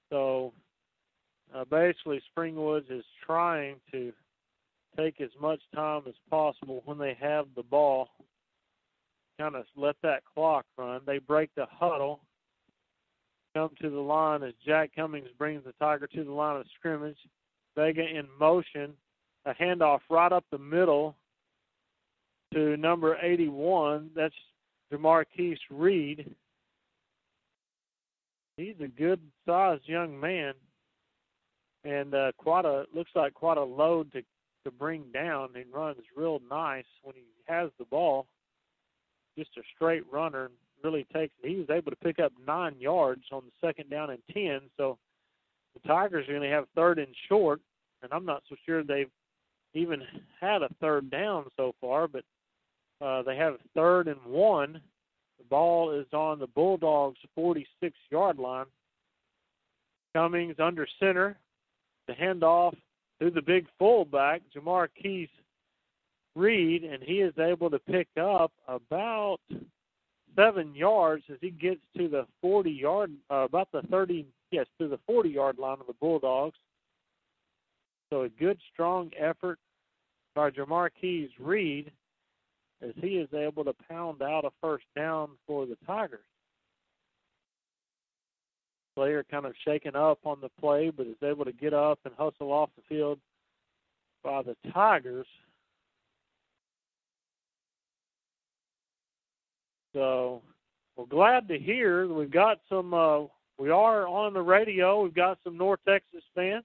So basically Springwoods is trying to take as much time as possible when they have the ball, kind of let that clock run. They break the huddle, come to the line as Jack Cummings brings the Tiger to the line of scrimmage. Vega in motion, a handoff right up the middle to number 81. That's Jamarquise Reed. He's a good-sized young man, and looks like quite a load to bring down. He runs real nice when he has the ball. Just a straight runner, really takes it. He was able to pick up 9 yards on the second down and 10. So the Tigers are going to have third and short, and I'm not so sure they've even had a third down so far, but they have third and 1. The ball is on the Bulldogs' 46-yard line. Cummings under center. The handoff to the big fullback, Jamarquise Reed, and he is able to pick up about 7 yards as he gets to the 40-yard, to the 40-yard line of the Bulldogs. So a good, strong effort by Jamarquise Reed as he is able to pound out a first down for the Tigers. Player kind of shaken up on the play, but is able to get up and hustle off the field by the Tigers. So we're glad to hear that we've got some, we are on the radio. We've got some North Texas fans.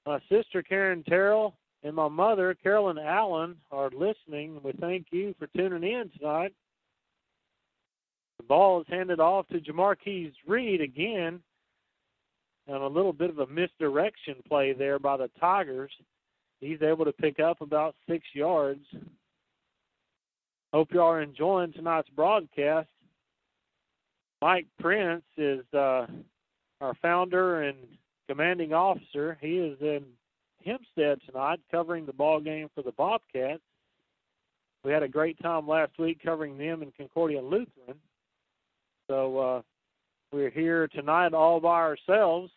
My sister, Karen Terrell, and my mother, Carolyn Allen, are listening. We thank you for tuning in tonight. The ball is handed off to Jamarquise Reed again. and a little bit of a misdirection play there by the Tigers. He's able to pick up about 6 yards. Hope you are enjoying tonight's broadcast. Mike Prince is our founder and commanding officer. He is in Hempstead tonight covering the ball game for the Bobcats. We had a great time last week covering them in Concordia Lutheran. So we're here tonight all by ourselves.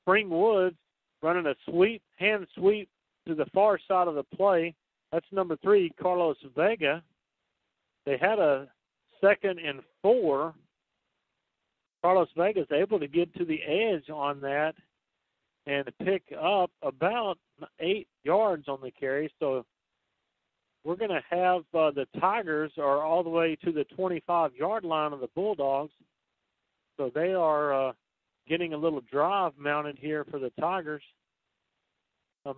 Springwood running a sweep, hand sweep to the far side of the play. That's number 3, Carlos Vega. They had a 2nd and 4. Carlos Vega is able to get to the edge on that and pick up about 8 yards on the carry. So we're going to have the Tigers are all the way to the 25-yard line of the Bulldogs. So they are getting a little drive mounted here for the Tigers.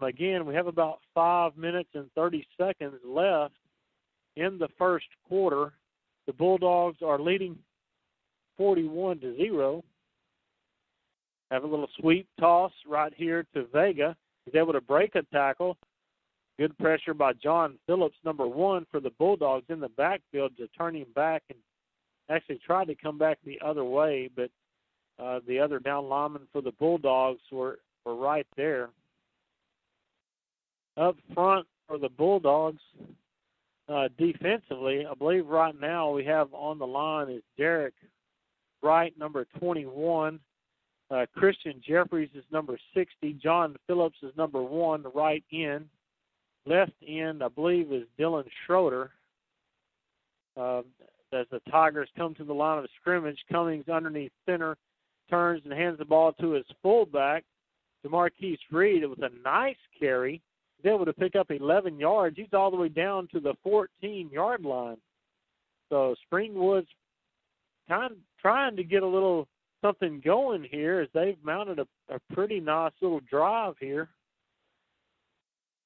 Again, we have about 5 minutes and 30 seconds left in the first quarter. The Bulldogs are leading 41-0. Have a little sweep toss right here to Vega. He's able to break a tackle. Good pressure by John Phillips, number 1 for the Bulldogs in the backfield to turn him back, and actually tried to come back the other way, but the other down linemen for the Bulldogs were right there. Up front for the Bulldogs, defensively, I believe right now we have on the line is Derek Wright, number 21. Christian Jeffries is number 60. John Phillips is number 1, right end. Left end, I believe, is Dylan Schroeder. As the Tigers come to the line of scrimmage, Cummings underneath center, turns and hands the ball to his fullback, DeMarquise Reed, with a nice carry. He's able to pick up 11 yards. He's all the way down to the 14-yard line. So Springwood's kind of trying to get a little something going here as they've mounted a pretty nice little drive here.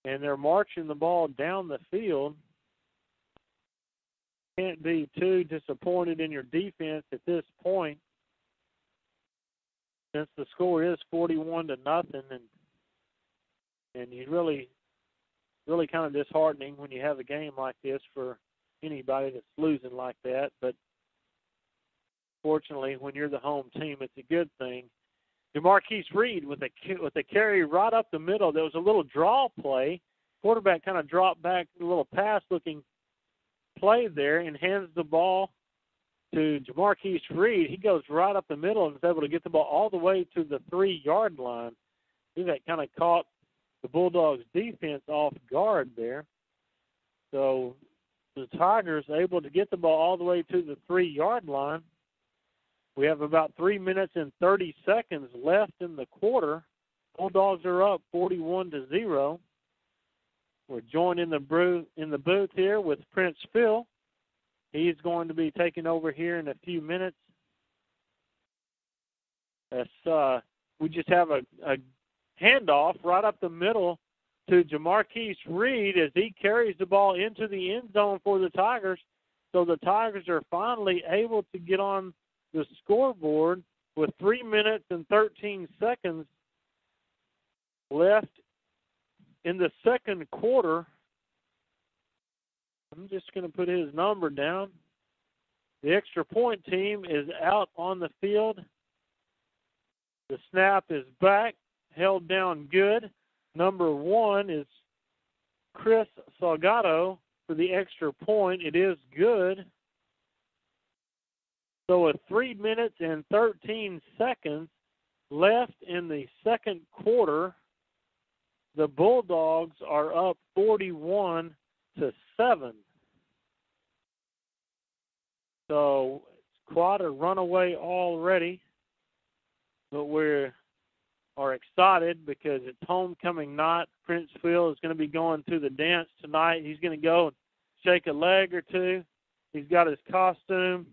And they're marching the ball down the field. Can't be too disappointed in your defense at this point, since the score is 41-0, and you really kind of disheartening when you have a game like this for anybody that's losing like that. But fortunately, when you're the home team, it's a good thing. DeMarquise Reed with a carry right up the middle. There was a little draw play. Quarterback kind of dropped back, a little pass-looking play there, and hands the ball to DeMarquise Reed. He goes right up the middle and is able to get the ball all the way to the 3-yard line. I think that kind of caught the Bulldogs' defense off guard there. So the Tigers able to get the ball all the way to the 3-yard line. We have about 3 minutes and 30 seconds left in the quarter. Bulldogs are up 41-0. We're joined in the booth here with Prince Phil. He's going to be taking over here in a few minutes. We just have a handoff right up the middle to DeMarquise Reed as he carries the ball into the end zone for the Tigers. So the Tigers are finally able to get on the scoreboard with 3 minutes and 13 seconds left in the second quarter. I'm just going to put his number down. The extra point team is out on the field. The snap is back, held down good. Number 1 is Chris Salgado for the extra point. It is good. So with 3 minutes and 13 seconds left in the second quarter, the Bulldogs are up 41-7. So it's quite a runaway already, but we are excited because it's homecoming night. Prince Phil is going to be going to the dance tonight. He's going to go and shake a leg or two. He's got his costume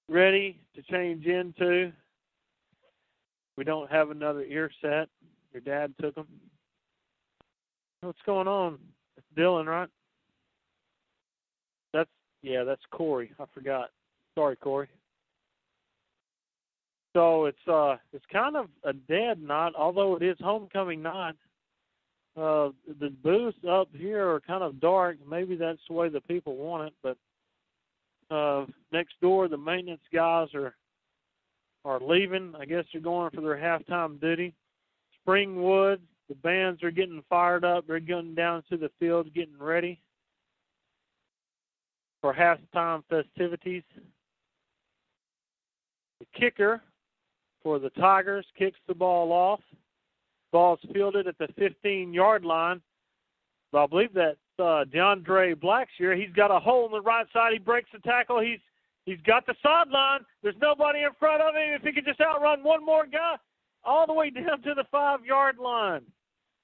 ready to change into. We don't have another ear set. Your dad took them. What's going on? It's Dylan, right? That's Corey. I forgot. Sorry, Corey. So it's kind of a dead night, although it is homecoming night. The booths up here are kind of dark. Maybe that's the way the people want it, but next door the maintenance guys are leaving. I guess they're going for their halftime duty. Springwood, the bands are getting fired up. They're going down to the field getting ready for halftime festivities. The kicker for the Tigers kicks the ball off. Ball's fielded at the 15-yard line. But I believe that's DeAndre Blackshear. He's got a hole in the right side. He breaks the tackle. He's got the sideline. There's nobody in front of him. If he could just outrun one more guy all the way down to the 5-yard line.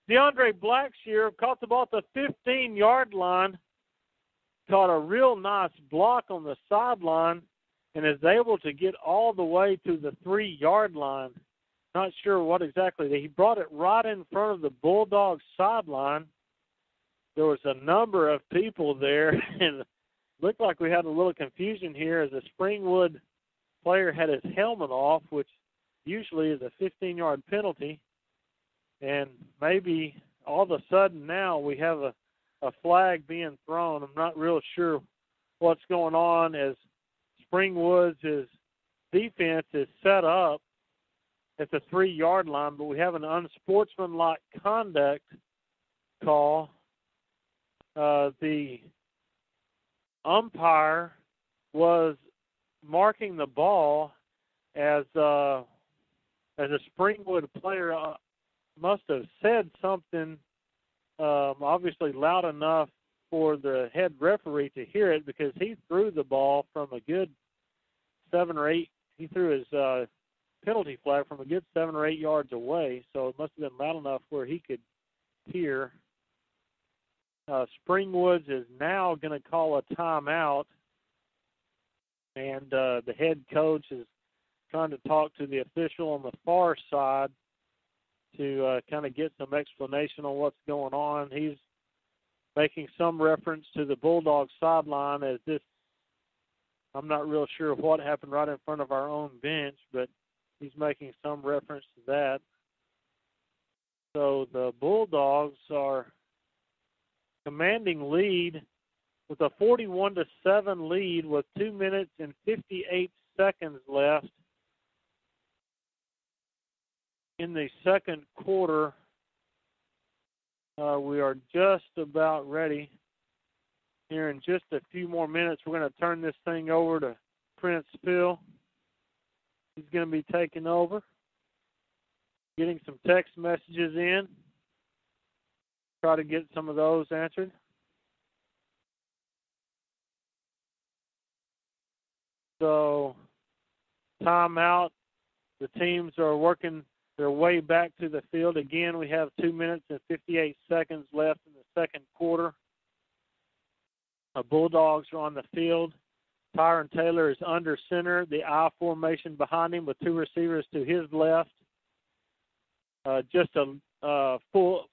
DeAndre Blackshear caught the ball at the 15-yard line, caught a real nice block on the sideline, and is able to get all the way to the 3-yard line. Not sure what exactly. He brought it right in front of the Bulldogs sideline. There was a number of people there, and it looked like we had a little confusion here as a Springwood player had his helmet off, which usually is a 15-yard penalty. And maybe all of a sudden now we have a flag being thrown. I'm not real sure what's going on as Springwood's defense is set up at the 3-yard line, but we have an unsportsmanlike conduct call. The umpire was marking the ball as a Springwood player must have said something obviously loud enough for the head referee to hear it, because he threw the ball from a good 7 or 8. He threw his penalty flag from a good 7 or 8 yards away, so it must have been loud enough where he could hear. Springwoods is now going to call a timeout, and the head coach is trying to talk to the official on the far side to kind of get some explanation on what's going on. He's making some reference to the Bulldogs sideline as this, I'm not real sure what happened right in front of our own bench, but he's making some reference to that. So the Bulldogs are commanding lead with a 41-7 lead with 2 minutes and 58 seconds left in the second quarter. We are just about ready. Here in just a few more minutes, we're going to turn this thing over to Prince Phil. He's going to be taking over, getting some text messages in. Try to get some of those answered. So, timeout. The teams are working their way back to the field. Again, we have 2 minutes and 58 seconds left in the second quarter. The Bulldogs are on the field. Tyron Taylor is under center, the I formation behind him with 2 receivers to his left. Just a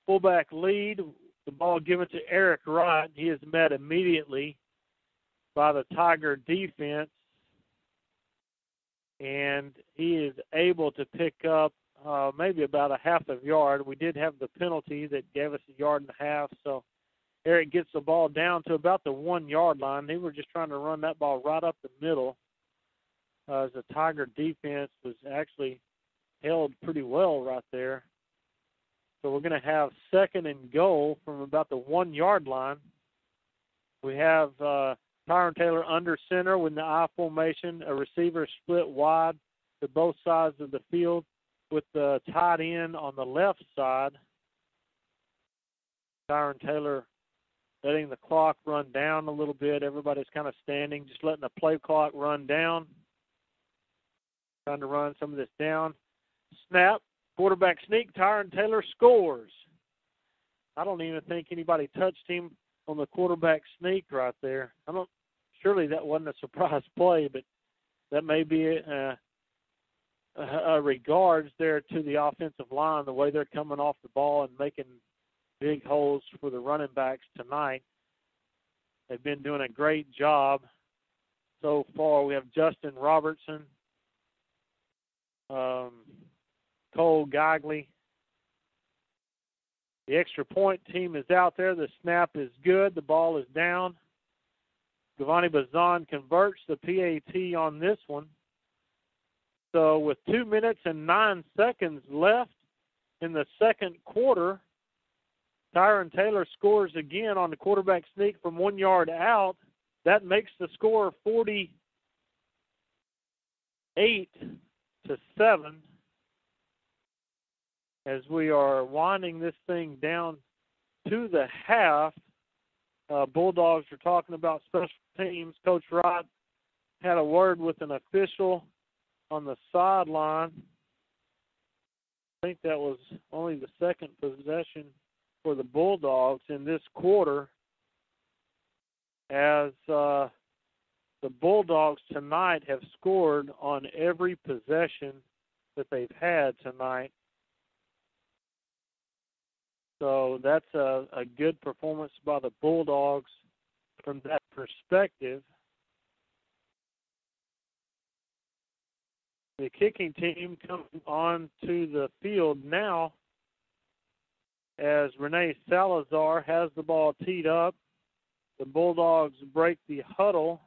fullback lead. The ball given to Eric Wright. He is met immediately by the Tiger defense, and he is able to pick up maybe about a half a yard. We did have the penalty that gave us a yard and a half, so Eric gets the ball down to about the 1-yard line. They were just trying to run that ball right up the middle as the Tiger defense was actually held pretty well right there. So we're going to have second and goal from about the 1-yard line. We have Tyron Taylor under center with the I formation, a receiver split wide to both sides of the field with the tight end on the left side. Tyron Taylor letting the clock run down a little bit. Everybody's kind of standing, just letting the play clock run down. Trying to run some of this down. Snap, quarterback sneak, Tyron Taylor scores. I don't even think anybody touched him on the quarterback sneak right there. Surely that wasn't a surprise play, but that may be a regards there to the offensive line, the way they're coming off the ball and making big holes for the running backs tonight. They've been doing a great job so far. We have Justin Robertson Cole Gogley. The extra point team is out there. The snap is good. The ball is down. Giovanni Bazan converts the PAT on this one. So with 2 minutes and 9 seconds left in the second quarter, Tyron Taylor scores again on the quarterback sneak from 1 yard out. That makes the score 48-7 as we are winding this thing down to the half. Bulldogs are talking about special teams. Coach Wright had a word with an official on the sideline. I think that was only the second possession for the Bulldogs in this quarter, as the Bulldogs tonight have scored on every possession that they've had tonight. So that's a good performance by the Bulldogs from that perspective. The kicking team comes on to the field now as Renee Salazar has the ball teed up. The Bulldogs break the huddle,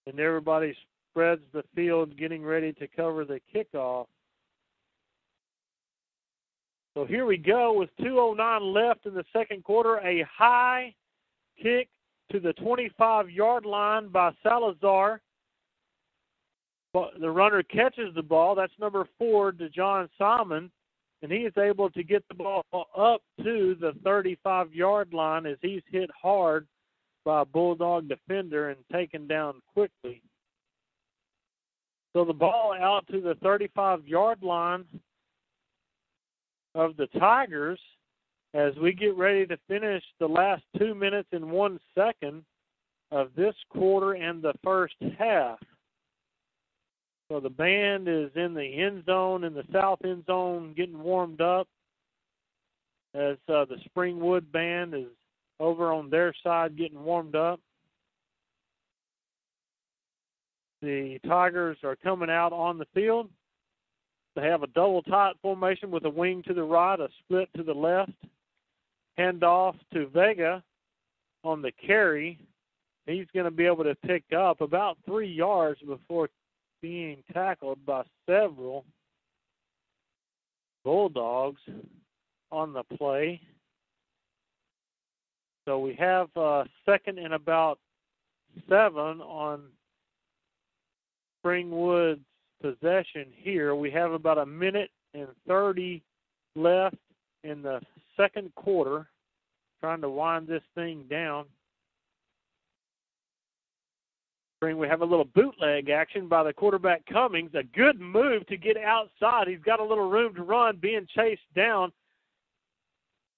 and everybody spreads the field getting ready to cover the kickoff. So here we go with 2:09 left in the second quarter. A high kick to the 25-yard line by Salazar. The runner catches the ball. That's number 4, DeJohn Simon, and he is able to get the ball up to the 35-yard line as he's hit hard by a Bulldog defender and taken down quickly. So the ball out to the 35-yard line of the Tigers as we get ready to finish the last 2 minutes and 1 second of this quarter and the first half. So the band is in the end zone, in the south end zone, getting warmed up as the Springwood band is over on their side getting warmed up. The Tigers are coming out on the field. They have a double tight formation with a wing to the right, a split to the left. Hand off to Vega on the carry. He's going to be able to pick up about 3 yards before being tackled by several Bulldogs on the play. So we have second and about 7 on Springwood's possession here. We have about 1 minute and 30 left in the second quarter, trying to wind this thing down. We have a little bootleg action by the quarterback Cummings. A good move to get outside. He's got a little room to run, being chased down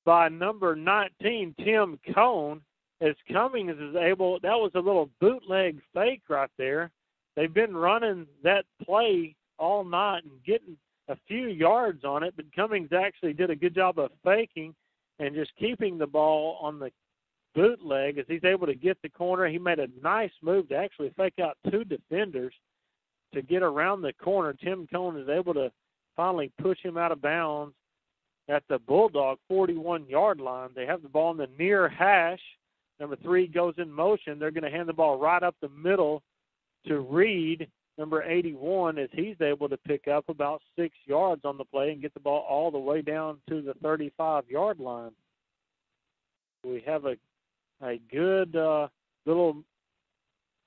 by number 19, Tim Cone. As Cummings is able, that was a little bootleg fake right there. They've been running that play all night and getting a few yards on it, but Cummings actually did a good job of faking and just keeping the ball on the bootleg as he's able to get the corner. He made a nice move to actually fake out 2 defenders to get around the corner. Tim Cone is able to finally push him out of bounds at the Bulldog 41-yard line. They have the ball in the near hash. Number 3 goes in motion. They're going to hand the ball right up the middle to Reed, number 81, as he's able to pick up about 6 yards on the play and get the ball all the way down to the 35-yard line. We have a good little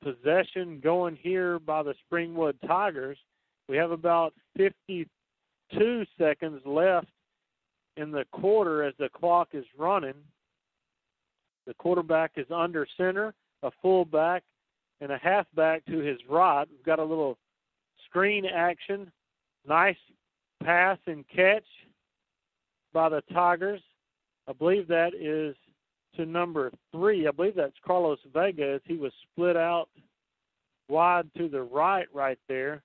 possession going here by the Springwood Tigers. We have about 52 seconds left in the quarter as the clock is running. The quarterback is under center, a fullback, and a halfback to his right. We've got a little screen action. Nice pass and catch by the Tigers. I believe that is to number 3. I believe that's Carlos Vega as he was split out wide to the right there.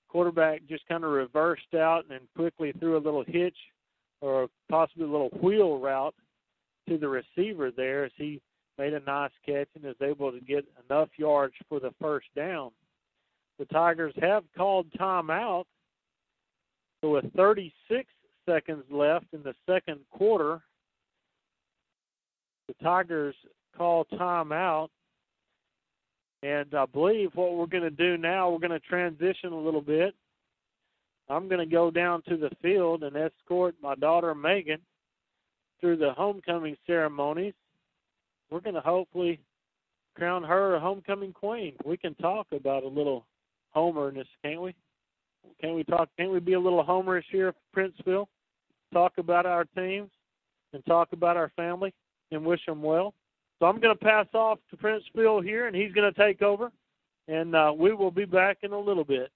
Quarterback just kind of reversed out and quickly threw a little hitch or possibly a little wheel route to the receiver there as he made a nice catch and is able to get enough yards for the first down. the Tigers have called timeout. So with 36 seconds left in the second quarter, the Tigers call timeout. And I believe what we're going to do now, we're going to transition a little bit. I'm going to go down to the field and escort my daughter Megan through the homecoming ceremonies. We're going to hopefully crown her a homecoming queen. We can talk about a little homerness, can't we? Can't we be a little homerish here at Princeville? Talk about our teams and talk about our family and wish them well. So I'm going to pass off to Princeville here, and he's going to take over, and we will be back in a little bit.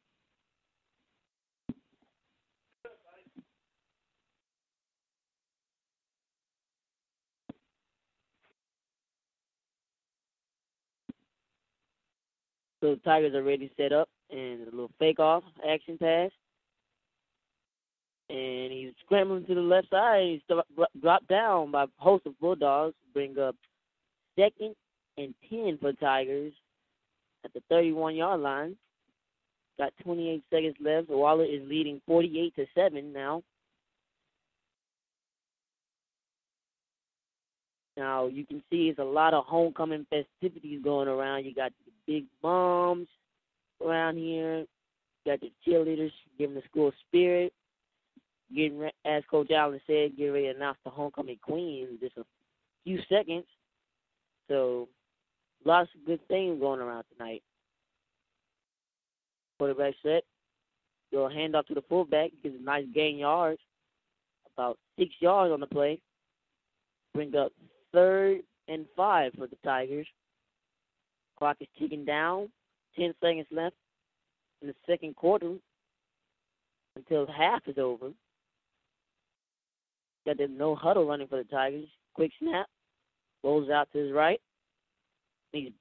So the Tigers are ready to set up, and a little fake-off action pass. And he's scrambling to the left side, and he's dropped down by a host of Bulldogs to bring up 2nd and 10 for Tigers at the 31-yard line. Got 28 seconds left. Waller is leading 48-7 now. Now, you can see it's a lot of homecoming festivities going around. You got the big moms around here. You got the cheerleaders giving the school spirit. As Coach Allen said, get ready to announce the homecoming queen in just a few seconds. So, lots of good things going around tonight. Quarterback set. Go hand off to the fullback. Gets a nice gain yards. About 6 yards on the play. Bring up 3rd and 5 for the Tigers. Clock is ticking down. 10 seconds left in the second quarter until half is over. Got the no huddle running for the Tigers. Quick snap. Rolls out to his right. He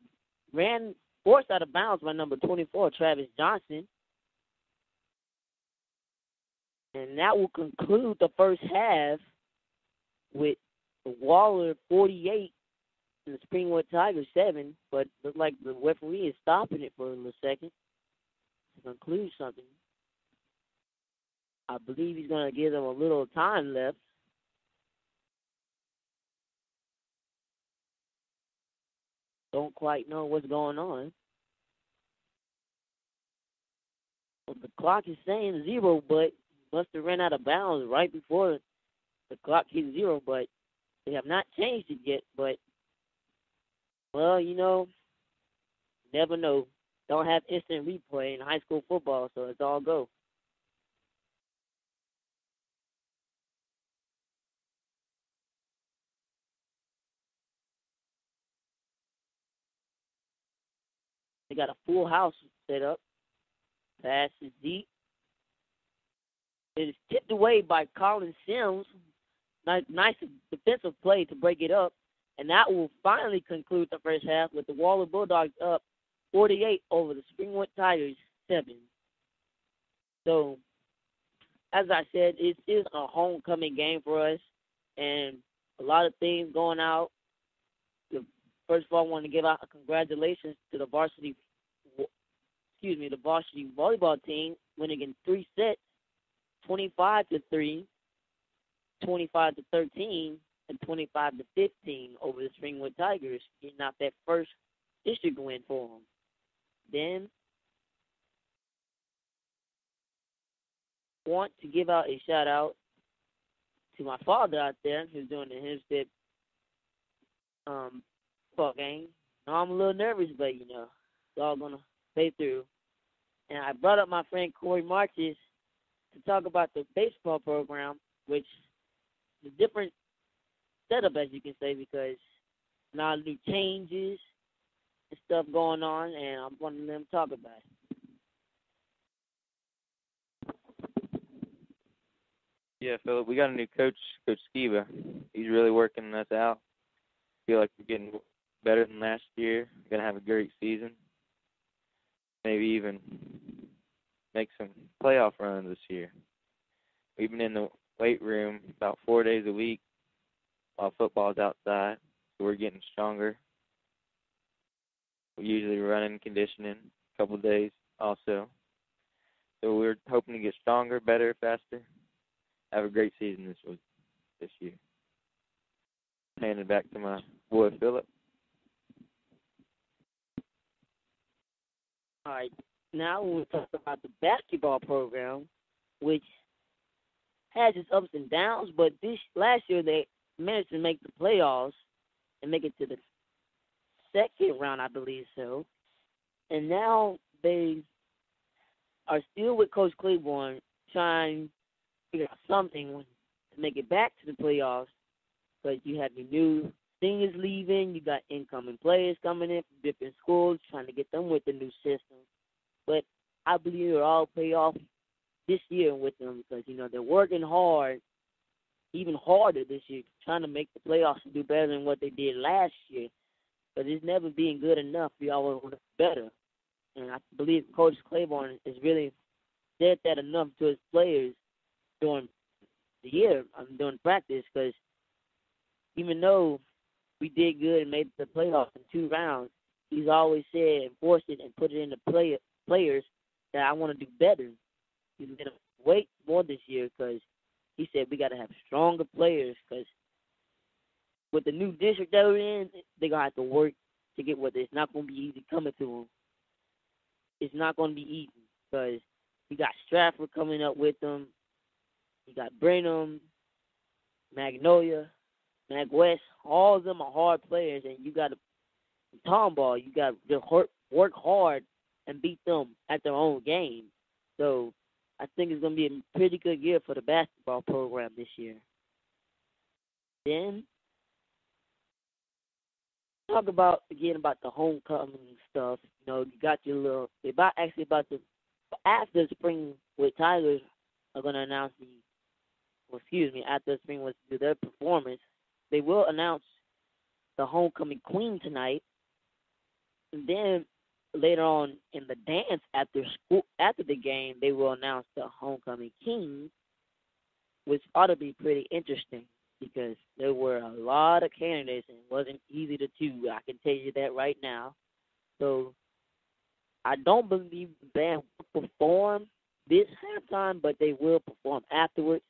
ran forced out of bounds by number 24, Travis Johnson. And that will conclude the first half with the Waller 48 and the Springwood Tigers 7. But looks like the referee is stopping it for a little second to conclude something. I believe he's going to give them a little time left. Don't quite know what's going on. Well, the clock is saying 0, but must have ran out of bounds right before the clock hit 0, but they have not changed it yet. But, well, never know. Don't have instant replay in high school football, so it's all go. They got a full house set up. Pass is deep. It is tipped away by Colin Sims. Nice defensive play to break it up. And that will finally conclude the first half with the Waller Bulldogs up 48 over the Springwood Tigers 7. So, as I said, it is a homecoming game for us. And a lot of things going out. First of all, I want to give out a congratulations to the varsity volleyball team, winning in 3 sets, 25-3, 25-13, and 25-15 over the Springwood Tigers, getting out that first district win for them. Then, want to give out a shout out to my father out there who's doing the Hempstead football game. Now I'm a little nervous, but it's all gonna play through. And I brought up my friend Corey Marches to talk about the baseball program, which is a different setup, as you can say, because now new changes and stuff going on, and I'm wanting them to talk about it. Yeah, Philip, we got a new coach, Coach Skiba. He's really working us out. I feel like we're getting better than last year. We're going to have a great season. Maybe even make some playoff runs this year. We've been in the weight room about 4 days a week while football's outside, so we're getting stronger. We usually run in conditioning a couple of days also. So we're hoping to get stronger, better, faster. Have a great season this year. Hand it back to my boy Philip. All right. Now we'll talk about the basketball program, which has its ups and downs, but last year they managed to make the playoffs and make it to the second round, I believe so. And now they are still with Coach Claiborne trying to figure out something to make it back to the playoffs, because you have your new seniors leaving, you got incoming players coming in from different schools, trying to get them with the new system. But I believe it'll all pay off this year with them, because, they're working hard, even harder this year, trying to make the playoffs and do better than what they did last year. But it's never being good enough. We always want to be better. And I believe Coach Claiborne has really said that enough to his players during the year, during practice, because even though we did good and made the playoffs in 2 rounds, he's always said and forced it and put it in the players that I want to do better. He made them wait more this year, because he said we got to have stronger players, because with the new district that we're in, they're going to have to work to get with it. It's not going to be easy coming to them. It's not going to be easy, because you got Stratford coming up with them. You got Brenham, Magnolia, Mag West. All of them are hard players, and you got Tomball. You got to work hard and beat them at their own game. So I think it's going to be a pretty good year for the basketball program this year. Then talk about the homecoming stuff. You got your little. After spring with Tigers are going to announce after spring was do their performance, they will announce the homecoming queen tonight, and then later on in the dance after the game, they will announce the homecoming king, which ought to be pretty interesting, because there were a lot of candidates and it wasn't easy to choose. I can tell you that right now. So I don't believe the band will perform this halftime, but they will perform afterwards,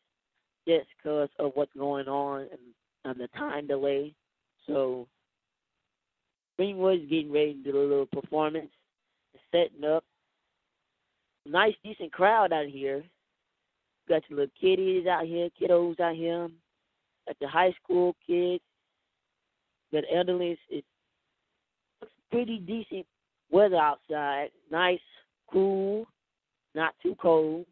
just because of what's going on and the time delay. So Springwood's getting ready to do a little performance, setting up. Nice, decent crowd out here. Got your little kiddos out here. Got the high school kids. Got elderly. It's pretty decent weather outside. Nice, cool, not too cold.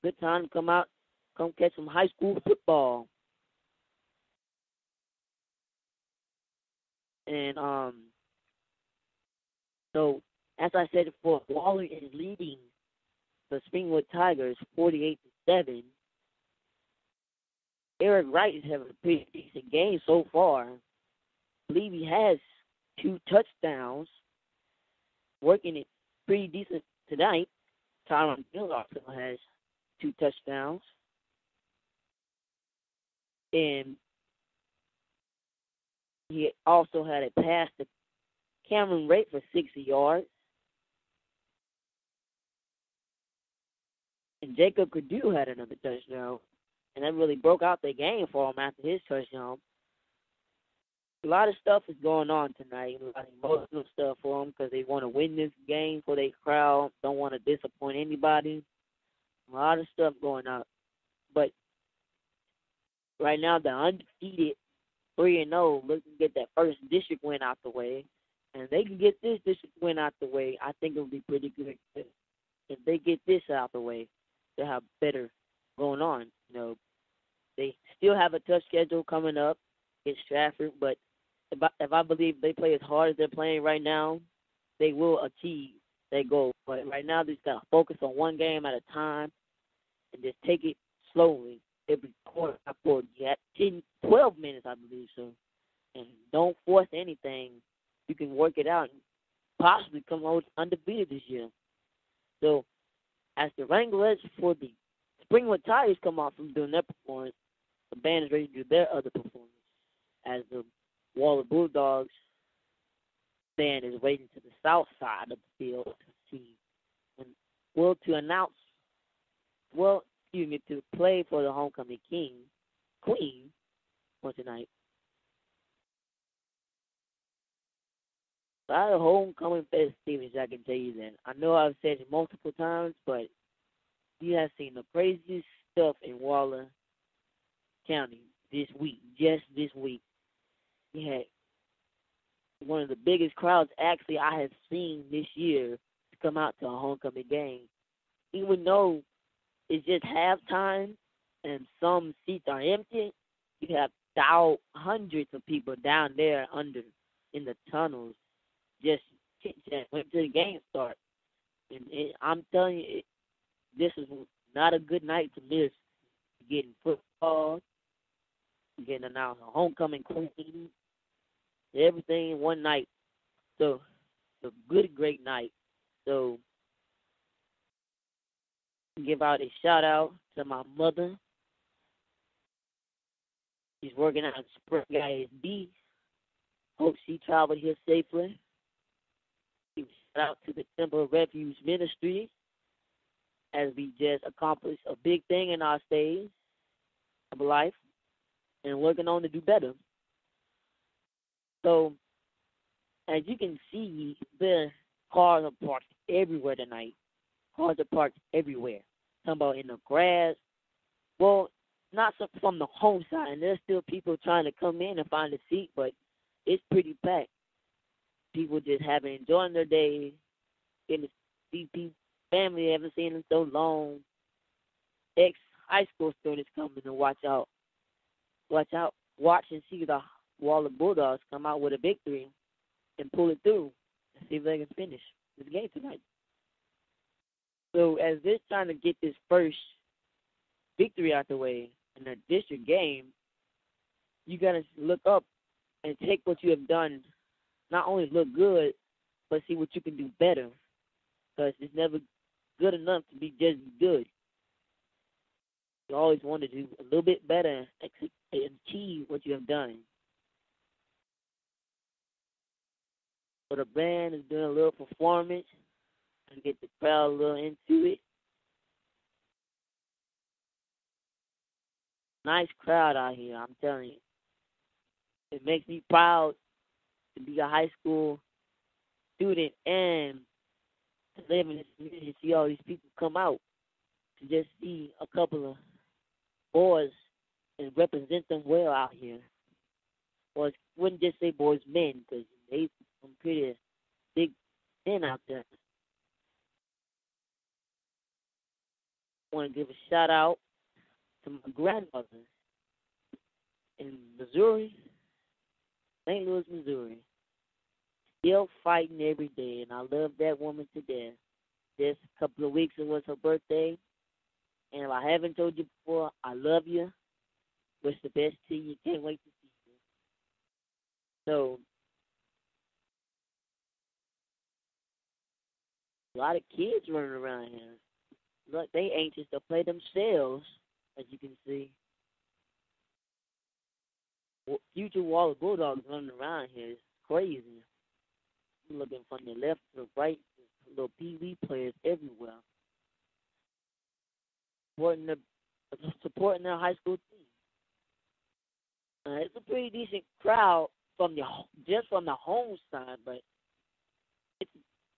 Good time to come out, come catch some high school football. And so as I said before, Waller is leading the Springwood Tigers 48-7. Eric Wright is having a pretty decent game so far. I believe he has 2 touchdowns, working it pretty decent tonight. Tyron Hill also has 2 touchdowns. And he also had a pass to Cameron Rate for 60 yards. And Jacob Cadu had another touchdown. And that really broke out the game for him after his touchdown. A lot of stuff is going on tonight. A lot of emotional stuff for them, because they want to win this game for their crowd. Don't want to disappoint anybody. A lot of stuff going on. But right now, they're undefeated, 3-0, looking to get that first district win out the way. And if they can get this district win out the way, I think it'll be pretty good. If they get this out the way, they'll have better going on. They still have a tough schedule coming up against Stratford, but if I believe they play as hard as they're playing right now, they will achieve their goal. But right now, they just got to focus on one game at a time and just take it slowly every quarter by quarter. You have 12 minutes, I believe so. And don't force anything. You can work it out and possibly come out undefeated this year. So as the Wranglers for the Springwood Tigers come off from doing their performance, the band is ready to do their other performance, as the Waller-Bulldogs band is waiting to the south side of the field to see well, to announce, to play for the homecoming queen for tonight. A lot of homecoming festivities, I can tell you that. I know I've said it multiple times, but you have seen the craziest stuff in Waller County this week, just this week. We had one of the biggest crowds actually I have seen this year to come out to a homecoming game. Even though it's just halftime and some seats are empty, you have hundreds of people down there under in the tunnels just chit-chat wait till the game starts. And I'm telling you, this is not a good night to miss. Getting football, getting announced a homecoming queen, everything in one night. So, it's a great night. So, give out a shout out to my mother. She's working out at Spreaker ISD. Hope she traveled here safely. Shout out to the Temple of Refuge Ministry as we just accomplished a big thing in our stage of life and working on to do better. So, as you can see, the cars are parked everywhere tonight. Cars are parked everywhere. Talking about in the grass. Well, not so from the home side, and there's still people trying to come in and find a seat, but it's pretty packed. People just enjoying their day, getting to see people, family they haven't seen in so long. Ex-high school students coming to watch and see the waller-bulldogs come out with a victory and pull it through and see if they can finish this game tonight. So as they're trying to get this first victory out the way in a district game, you got to look up and take what you have done, not only look good, but see what you can do better. Because it's never good enough to be just good. You always want to do a little bit better and achieve what you have done. So the band is doing a little performance and get the crowd a little into it. Nice crowd out here, I'm telling you. It makes me proud to be a high school student and to live in this community and see all these people come out to just see a couple of boys and represent them well out here. Or I wouldn't just say boys, men, because they some pretty big men out there. I want to give a shout out to my grandmother in Missouri, St. Louis, Missouri. Still fighting every day, and I love that woman to death. Just a couple of weeks, it was her birthday. And if I haven't told you before, I love you. Wish the best to you. Can't wait to see you. So, a lot of kids running around here. Look, they anxious to play themselves, as you can see. Future waller-bulldogs running around here is crazy. I'm looking from the left to the right, little Pee-wee players everywhere. Supporting their high school team. It's a pretty decent crowd from just from the home side, but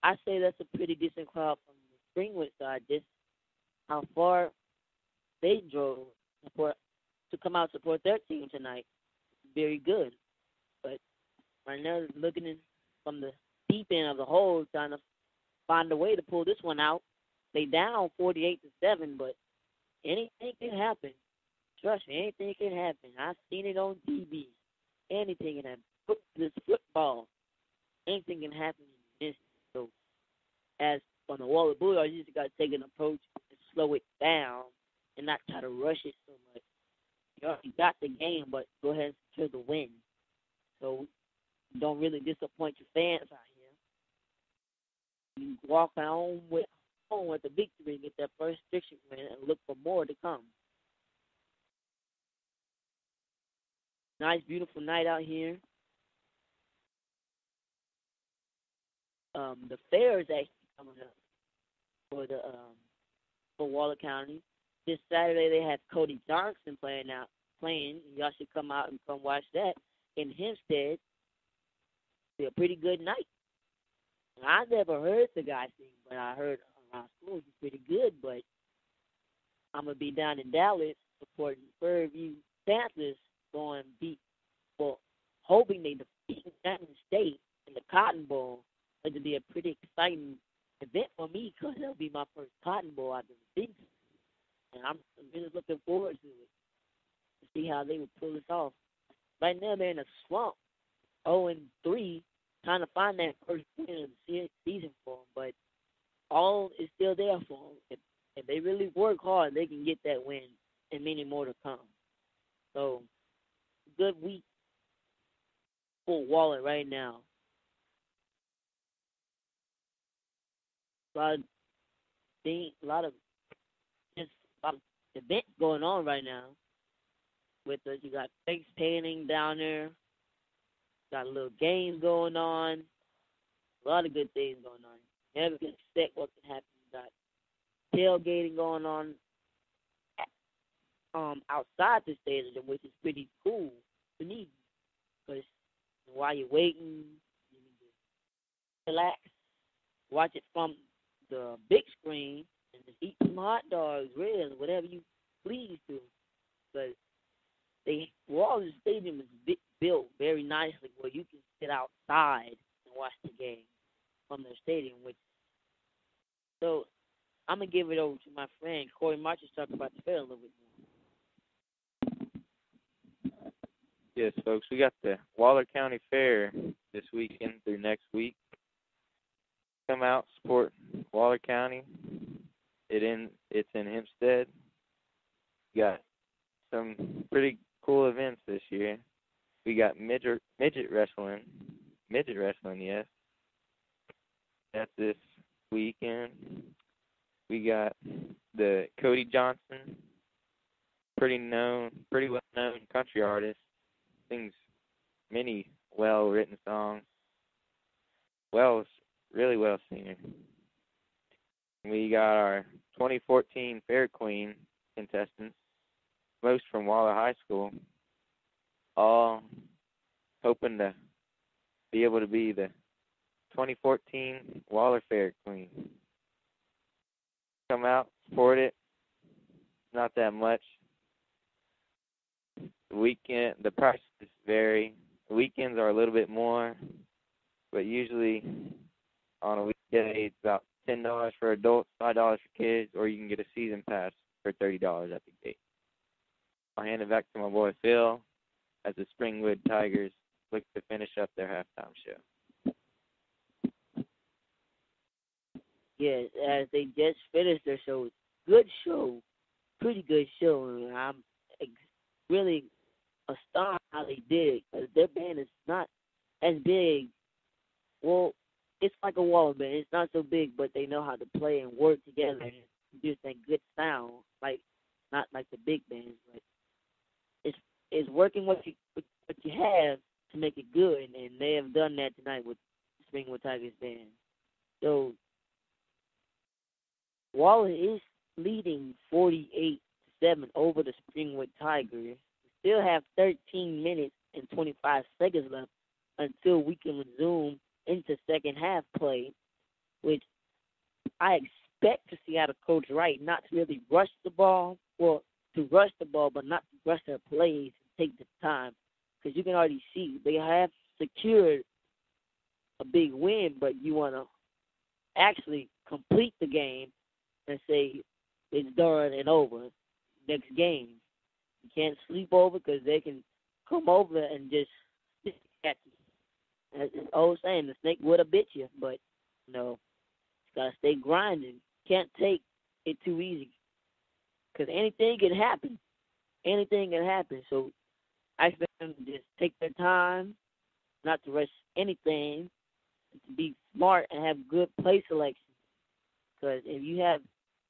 I say that's a pretty decent crowd from the Springwood side, just how far they drove to come out and support their team tonight. Very good. But right now, looking from the deep end of the hole, trying to find a way to pull this one out. They down 48-7, but anything can happen. Trust me, anything can happen. I've seen it on TV. Anything can happen. This football, anything can happen in this. So, as on the waller-bulldogs, you just got to take an approach and slow it down and not try to rush it so much. You already got the game, but go ahead and secure the win. So, don't really disappoint your fans out here. You walk home with the victory and get that first district win and look for more to come. Nice, beautiful night out here. The fair is actually coming up. for the for Waller County. This Saturday they have Cody Johnson playing. Y'all should come out and come watch that in Hempstead. Be a pretty good night. I never heard the guy sing, but I heard around school he's pretty good. But I'm gonna be down in Dallas supporting Fairview Panthers, hoping they defeat Canton State in the Cotton Bowl. It'll be a pretty exciting event for me because it'll be my first Cotton Bowl I've ever been to. And I'm really looking forward to it, to see how they will pull this off. Right now, they're in a slump, 0-3, trying to find that first win of the season for them. But all is still there for them. If they really work hard, they can get that win and many more to come. So, good week for Waller right now. A lot of events going on right now with us. You got face painting down there. Got a little games going on. A lot of good things going on. You never can expect what can happen. You got tailgating going on outside the stadium, which is pretty cool to me. Because while you're waiting, you need to relax, watch it from the big screen, and just eat some hot dogs, ribs, whatever you please do. Because Waller Stadium is built very nicely where you can sit outside and watch the game from their stadium. So I'm going to give it over to my friend Corey March to talk about the fair a little bit more. Yes, folks, we got the Waller County Fair this weekend through next week. Come out, support Waller County. It's in Hempstead. We got some pretty cool events this year. We got midget wrestling. Midget wrestling, yes. That's this weekend. We got the Cody Johnson, pretty well-known country artist. Sings many well-written songs. Really well singer. We got our 2014 Fair Queen contestants, most from Waller High School, all hoping to be able to be the 2014 Waller Fair Queen. Come out, support it. Not that much. The prices vary. The weekends are a little bit more, but usually on a weekday it's about $10 for adults, $5 for kids, or you can get a season pass for $30 at the gate. I'll hand it back to my boy Phil as the Springwood Tigers look to finish up their halftime show. Yes, as they just finished their show. Good show. Pretty good show. I'm really astonished how they did, because their band is not as big. Well, it's like a Waller band. It's not so big, but they know how to play and work together and produce that good sound, not like the big bands. But it's working what you have to make it good, and they have done that tonight with the Springwood Tigers band. So Waller is leading 48-7 over the Springwood Tigers. We still have 13 minutes and 25 seconds left until we can resume into second half play, which I expect to see out of Coach Wright, not to really rush the ball, well, to rush the ball, but not to rush their plays and take the time, because you can already see they have secured a big win, but you want to actually complete the game and say it's done and over next game. You can't sleep over, because they can come over and just catch you. As the old saying, the snake would have bit you, but no, you got to stay grinding. Can't take it too easy, because anything can happen. Anything can happen. So I expect them to just take their time, not to rush anything, to be smart and have good play selection. Because if you have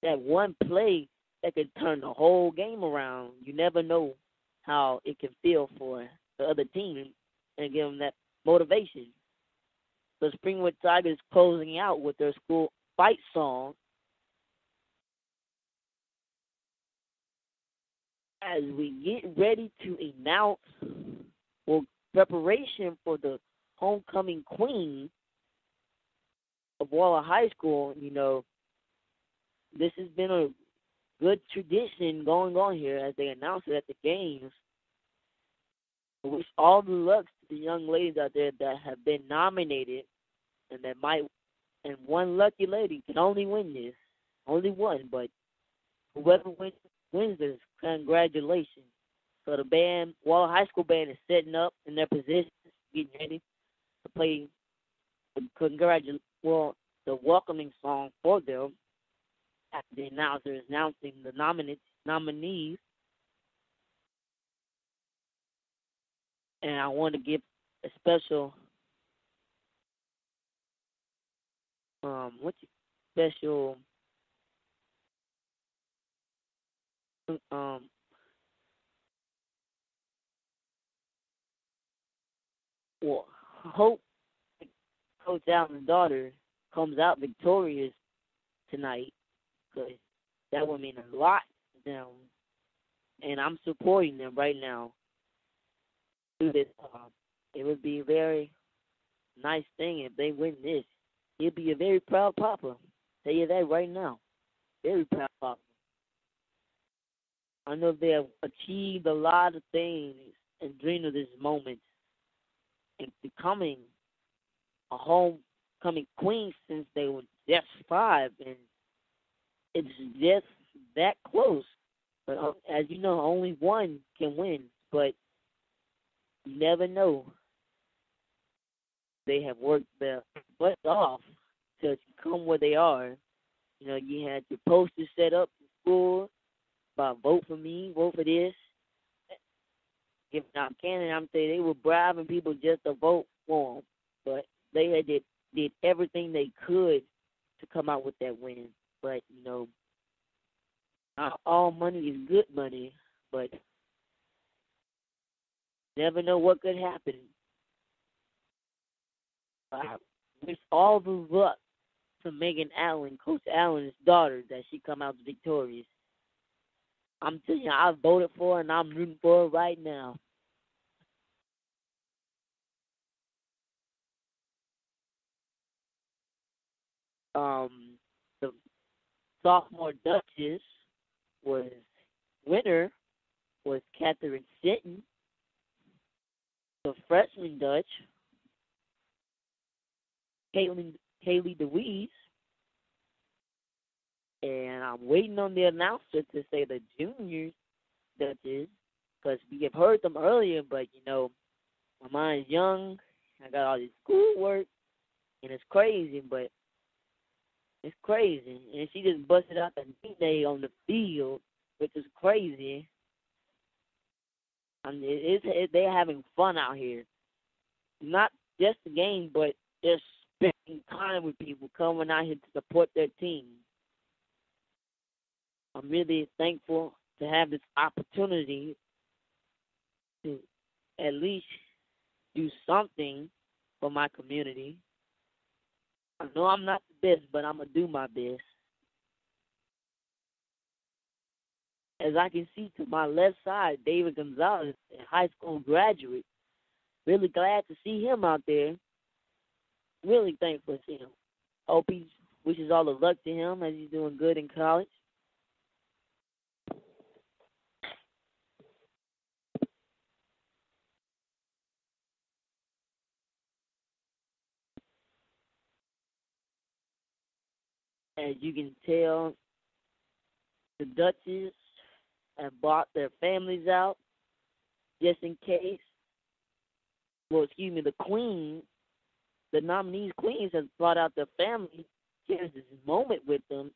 that one play that could turn the whole game around, you never know how it can feel for the other team and give them that motivation. So Springwood Tigers closing out with their school fight song, as we get ready to announce preparation for the homecoming queen of Waller High School, this has been a good tradition going on here as they announce it at the games. I wish all the luck to the young ladies out there that have been nominated and one lucky lady can only win this. Only one, but whoever wins this, congratulations. So the Waller High School band is setting up in their positions, getting ready to play the welcoming song for them after the announcer is announcing the nominees. And I want to give a special hope Coach Allen's daughter comes out victorious tonight, because that would mean a lot to them, and I'm supporting them right now through this. It would be a very nice thing if they win this. He'll be a very proud papa. Tell you that right now. Very proud papa. I know they have achieved a lot of things and dreamed of this moment and becoming a homecoming queen since they were just 5, and it's just that close. But as you know, only one can win, but you never know. They have worked their butts off to come where they are. You had your posters set up in school about vote for me, vote for this. Giving out candy, I'm saying they were bribing people just to vote for them. But they did everything they could to come out with that win. But, not all money is good money, but never know what could happen. I wish all the luck to Megan Allen, Coach Allen's daughter, that she come out victorious. I'm telling you, I voted for her, and I'm rooting for her right now. The sophomore Duchess winner was Catherine Sitton. The freshman Dutch, Kaylee DeWeese. And I'm waiting on the announcer to say the juniors Dutchess, because we have heard them earlier, but, my mind's young. I got all this schoolwork, and it's crazy, but it's crazy. And she just busted out the D-Day on the field, which is crazy. I mean, they're having fun out here. Not just the game, but they're spending time with people coming out here to support their team. I'm really thankful to have this opportunity to at least do something for my community. I know I'm not the best, but I'm going to do my best. As I can see to my left side, David Gonzalez, a high school graduate. Really glad to see him out there. Really thankful to see him. Hope he wishes all the luck to him as he's doing good in college. As you can tell, the Dutchess have brought their families out just in case. The queen, the nominees' queens, has brought out their family, shares this moment with them.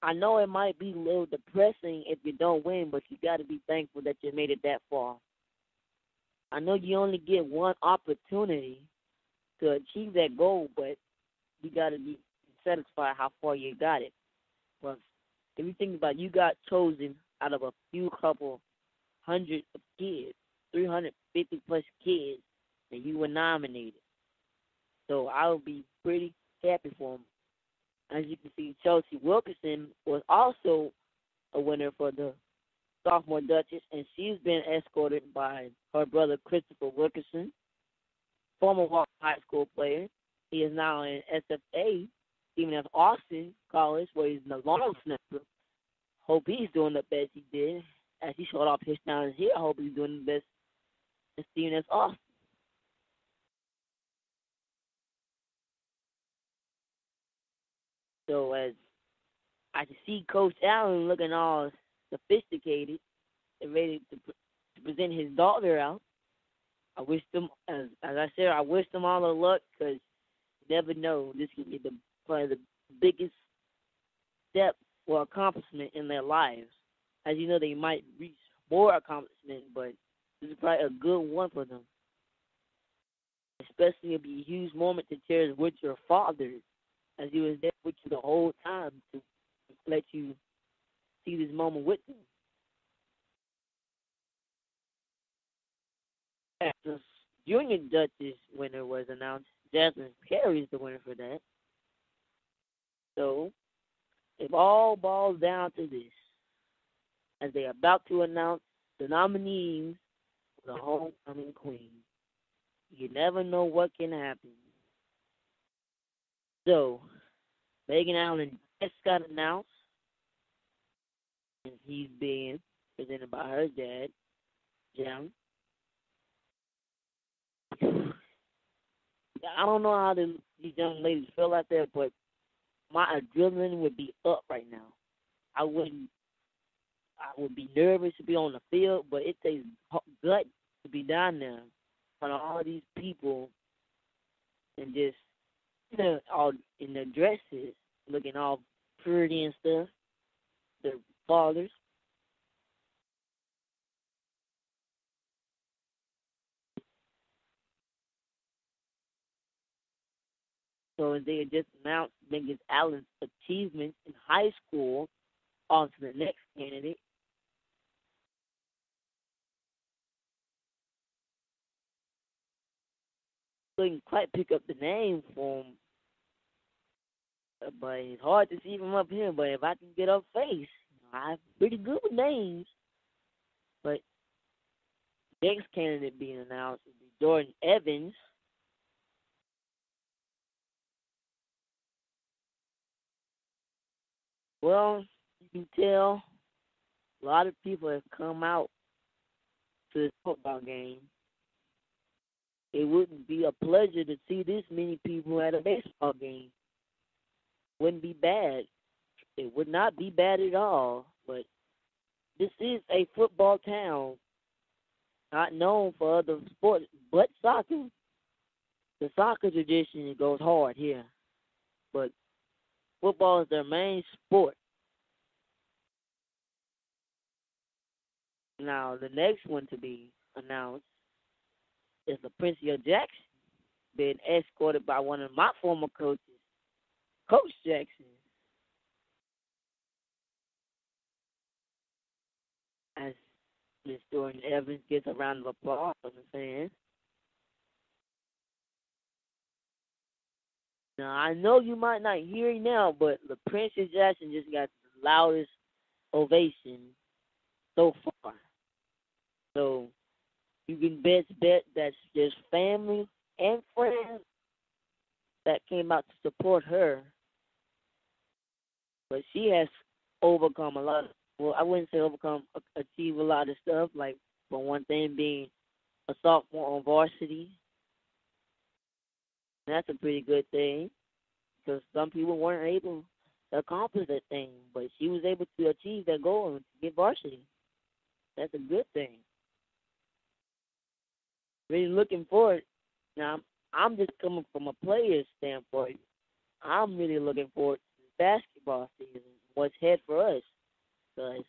I know it might be a little depressing if you don't win, but you got to be thankful that you made it that far. I know you only get one opportunity to achieve that goal, but you got to be satisfied how far you got it. Well, if you think about it, you got chosen out of a few couple hundred of kids, 350 plus kids, and you were nominated. So I would be pretty happy for them. As you can see, Chelsea Wilkerson was also a winner for the sophomore Duchess, and she's been escorted by her brother Christopher Wilkerson, former Walker High School player. He is now in SFA, even at Austin College, where he's the long snapper. Hope he's doing the best he did. As he showed off his talents here, I hope he's doing the best as Steven S. Austin. So as I can see Coach Allen looking all sophisticated and ready to present his daughter out. I wish them, as I said, I wish them all the luck, because you never know. This can be probably the biggest step or accomplishment in their lives. As you know, they might reach more accomplishment, but this is probably a good one for them. Especially, it'll be a huge moment to cherish with your father, as he was there with you the whole time to let you see this moment with him. As the junior Duchess winner was announced, Jasmine Perry is the winner for that. So it all boils down to this, as they are about to announce the nominees for the homecoming queen. You never know what can happen. So Megan Allen just got announced, and he's being presented by her dad, Jim. I don't know how these young ladies feel out there, but my adrenaline would be up right now. I would be nervous to be on the field, but it takes gut to be down there in front of all these people and just, all in their dresses, looking all pretty and stuff, their fathers. So they had just announced Megan Allen's achievements in high school. On to the next candidate. Couldn't quite pick up the name for him, but it's hard to see him up here. But if I can get up face, I'm pretty good with names. But next candidate being announced will be Jordan Evans. Well, you can tell a lot of people have come out to this football game. It wouldn't be a pleasure to see this many people at a baseball game. Wouldn't be bad. It would not be bad at all. But this is a football town, not known for other sports but soccer. The soccer tradition, it goes hard here. But football is their main sport. Now, the next one to be announced is the Laprincia Jackson, being escorted by one of my former coaches, Coach Jackson. As Miss Jordan Evans gets a round of applause from the fans. Now, I know you might not hear it now, but Laprincia Jackson just got the loudest ovation so far. So you can best bet that there's family and friends that came out to support her. But she has overcome a lot of, well, I wouldn't say overcome, achieve a lot of stuff, like, for one thing, being a sophomore on varsity. And that's a pretty good thing, because some people weren't able to accomplish that thing, but she was able to achieve that goal and get varsity. That's a good thing. Really looking forward. Now, I'm just coming from a player's standpoint. I'm really looking forward to the basketball season, what's ahead for us, because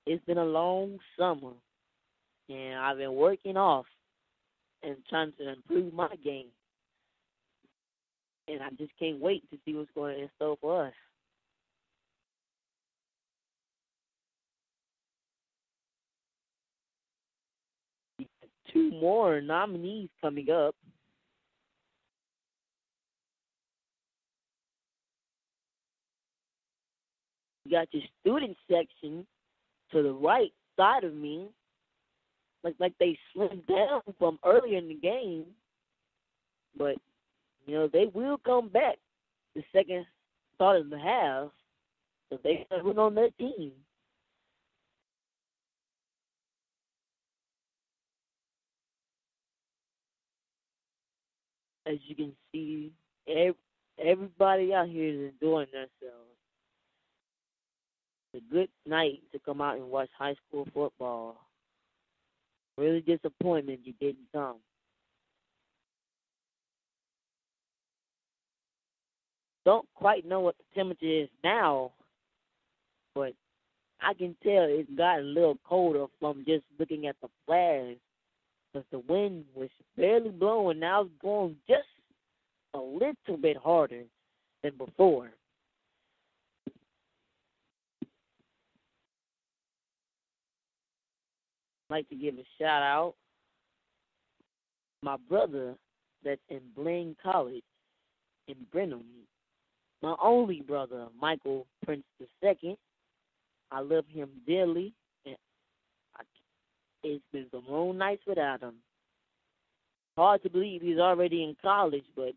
it's been a long summer, and I've been working off and trying to improve my game. And I just can't wait to see what's going in store for us. Two more nominees coming up. You got your student section to the right side of me, like they slimmed down from earlier in the game. But, they will come back the second start of the half, so they win on their team. As you can see, everybody out here is enjoying themselves. It's a good night to come out and watch high school football. Really disappointment you didn't come. Don't quite know what the temperature is now, but I can tell it's gotten a little colder from just looking at the flags, because the wind was barely blowing. Now it's blowing just a little bit harder than before. I'd like to give a shout out to my brother that's in Blaine College in Brenham. My only brother, Michael Prince II. I love him dearly, and it's been some long nights without him. Hard to believe he's already in college, but,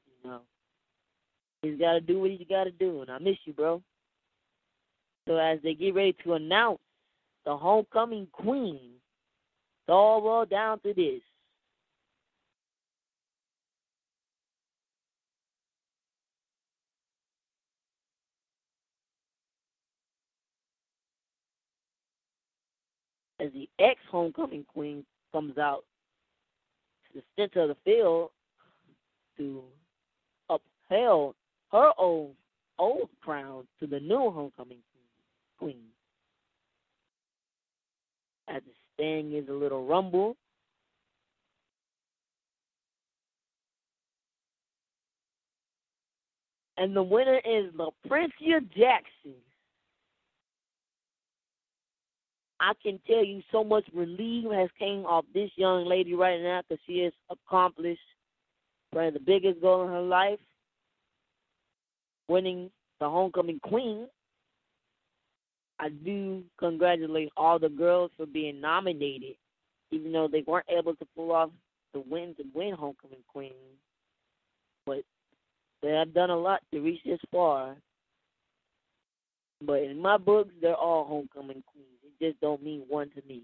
he's got to do what he's got to do, and I miss you, bro. So as they get ready to announce the homecoming queen, it's all well down to this. As the ex-homecoming queen comes out to the center of the field to upheld her old crown to the new homecoming queen. As the stand is a little rumble, and the winner is LaPrincia Jackson. I can tell you so much relief has came off this young lady right now, because she has accomplished probably the biggest goal in her life, winning the homecoming queen. I do congratulate all the girls for being nominated, even though they weren't able to pull off the win to win homecoming queen. But they have done a lot to reach this far. But in my books, they're all homecoming queens. It just don't mean one to me.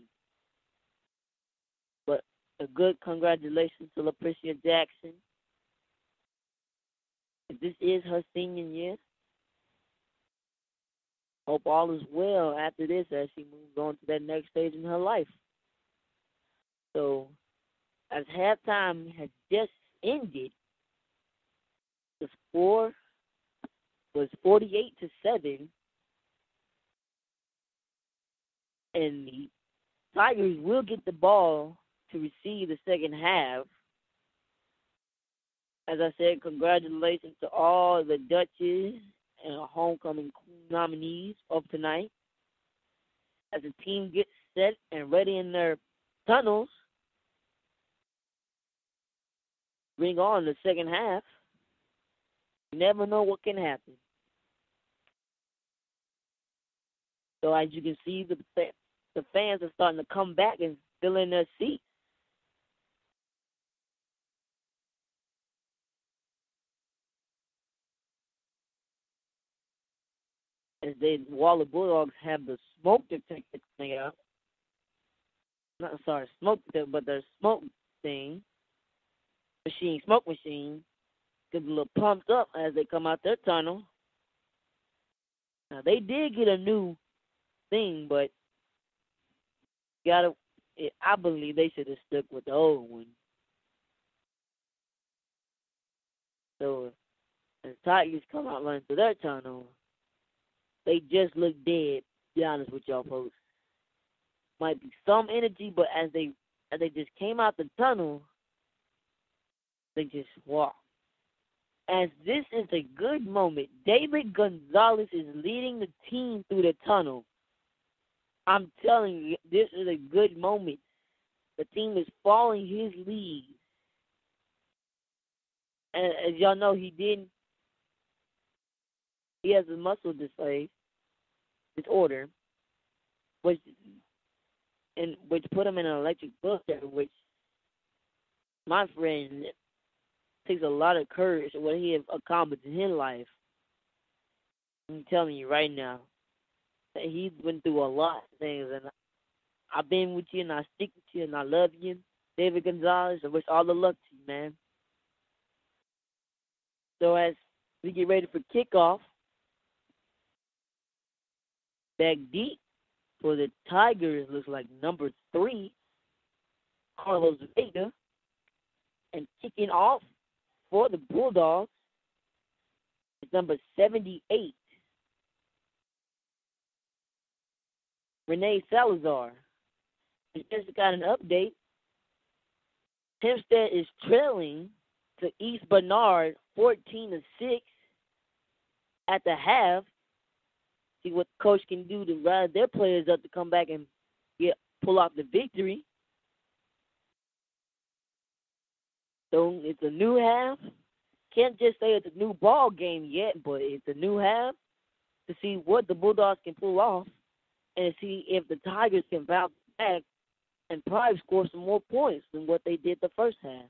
But a good congratulations to LaPrincia Jackson. If this is her senior year, hope all is well after this as she moves on to that next stage in her life. So, as halftime has just ended, the score was 48-7. And the Tigers will get the ball to receive the second half. As I said, congratulations to all the Duchess and homecoming queen nominees of tonight. As the team gets set and ready in their tunnels, bring on the second half. You never know what can happen. So as you can see, the fans are starting to come back and fill in their seats. As the waller-bulldogs have the smoke detector thing out. But their smoke machine, gets a little pumped up as they come out their tunnel. Now, they did get a new thing, but I believe they should have stuck with the old one. So, as Tigers come out running through their tunnel, they just look dead, to be honest with y'all folks. Might be some energy, but as they just came out the tunnel, they just walked. As this is a good moment, David Gonzalez is leading the team through the tunnel. I'm telling you, this is a good moment. The team is following his lead. And as y'all know, he has a muscle disorder, which put him in an electric wheelchair, which my friend takes a lot of courage in what he has accomplished in his life. I'm telling you right now that he's been through a lot of things, and I've been with you, and I stick with you, and I love you, David Gonzalez. I wish all the luck to you, man. So as we get ready for kickoff, back deep for the Tigers looks like number 3, Carlos Vega, and kicking off for the Bulldogs is number 78, Renee Salazar. We just got an update. Hempstead is trailing to East Bernard 14-6 at the half. See what the coach can do to rise their players up to come back and pull off the victory. So it's a new half. Can't just say it's a new ball game yet, but it's a new half to see what the Bulldogs can pull off and to see if the Tigers can bounce back and probably score some more points than what they did the first half.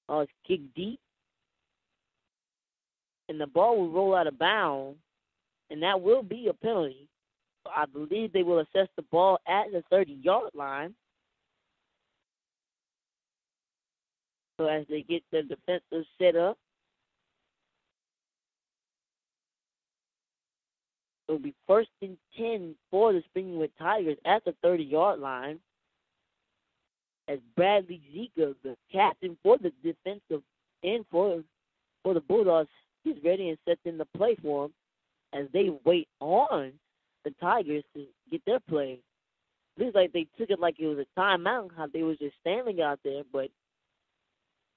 It's kicked deep, and the ball will roll out of bounds, and that will be a penalty. I believe they will assess the ball at the 30-yard line. So as they get the defensive set up, it'll be 1st and 10 for the Springwood Tigers at the 30-yard line. As Bradley Zika, the captain for the defensive end for the Bulldogs, he's ready and set in the play for them as they wait on the Tigers to get their play. Looks like they took it like it was a timeout, how they was just standing out there, but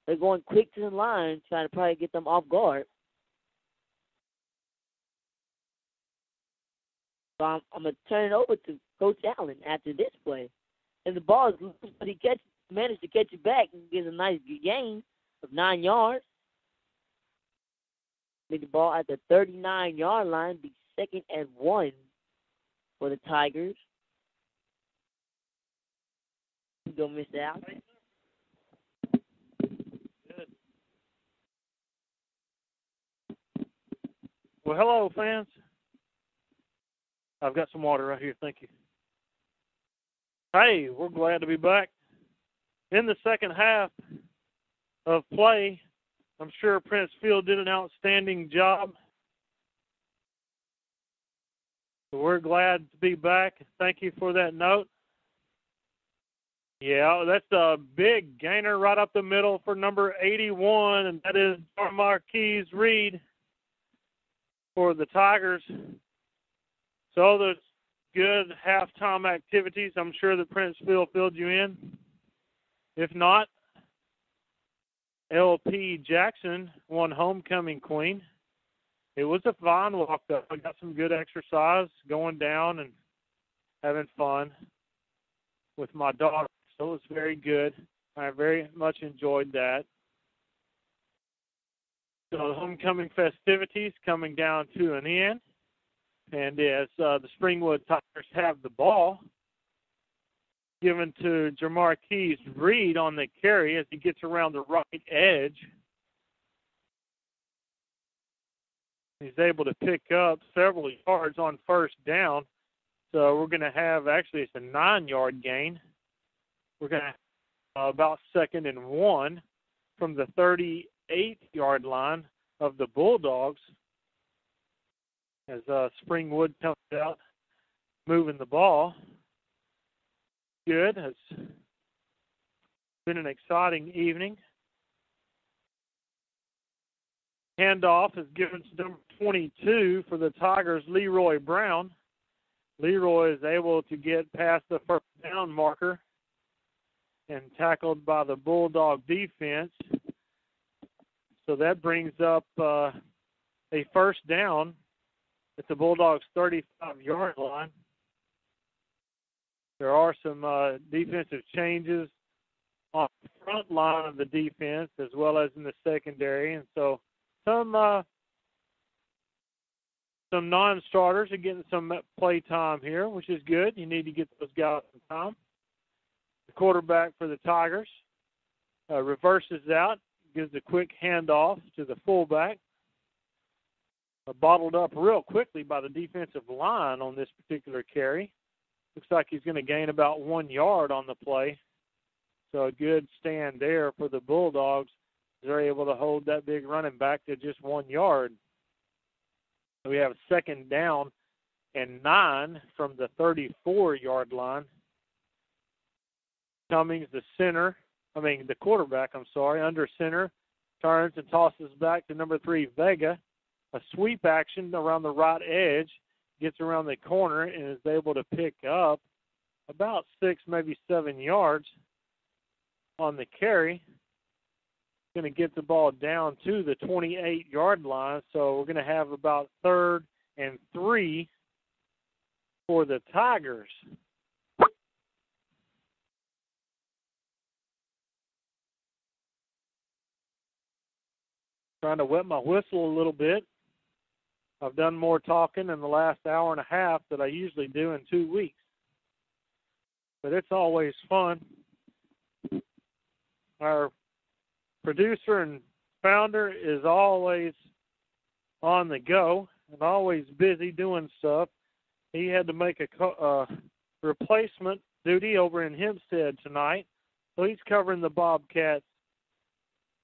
they're going quick to the line, trying to probably get them off guard. So I'm going to turn it over to Coach Allen after this play. And the ball is loose, but he managed to catch it back and get a nice gain of 9 yards. Make the ball at the 39-yard line, be 2nd and 1 for the Tigers. Go, Mr. Allen. Well, hello, fans. I've got some water right here. Thank you. Hey, we're glad to be back. In the second half of play, I'm sure Prince Field did an outstanding job. So we're glad to be back. Thank you for that note. Yeah, that's a big gainer right up the middle for number 81, and that is Marquise Reed for the Tigers. So there's good halftime activities. I'm sure that Prince Field filled you in. If not, LP Jackson won Homecoming Queen. It was a fine walk, though. I got some good exercise going down and having fun with my daughter. So it was very good. I very much enjoyed that. So the homecoming festivities coming down to an end. And as the Springwood Tigers have the ball, given to Jamarquise Reed on the carry as he gets around the right edge. He's able to pick up several yards on first down. So we're going to have, actually it's a 9-yard gain. We're going to have about 2nd and 1 from the 38-yard line of the Bulldogs as Springwood comes out moving the ball. Good. It's been an exciting evening. Handoff is given to number 22 for the Tigers, Leroy Brown. Leroy is able to get past the first down marker and tackled by the Bulldog defense. So that brings up a first down at the Bulldogs' 35-yard line. There are some defensive changes on the front line of the defense as well as in the secondary. And so some some non-starters are getting some play time here, which is good. You need to get those guys some time. The quarterback for the Tigers reverses out, gives a quick handoff to the fullback. Bottled up real quickly by the defensive line on this particular carry. Looks like he's going to gain about 1 yard on the play. So a good stand there for the Bulldogs. They're able to hold that big running back to just 1 yard. So we have a 2nd down and 9 from the 34-yard line. Cummings, the quarterback, under center, turns and tosses back to number 3, Vega. A sweep action around the right edge, gets around the corner and is able to pick up about 6, maybe 7 yards on the carry. Going to get the ball down to the 28-yard line, so we're going to have about 3rd and 3 for the Tigers. Trying to wet my whistle a little bit. I've done more talking in the last hour and a half than I usually do in 2 weeks. But it's always fun. Our producer and founder is always on the go and always busy doing stuff. He had to make a replacement duty over in Hempstead tonight, so he's covering the Bobcats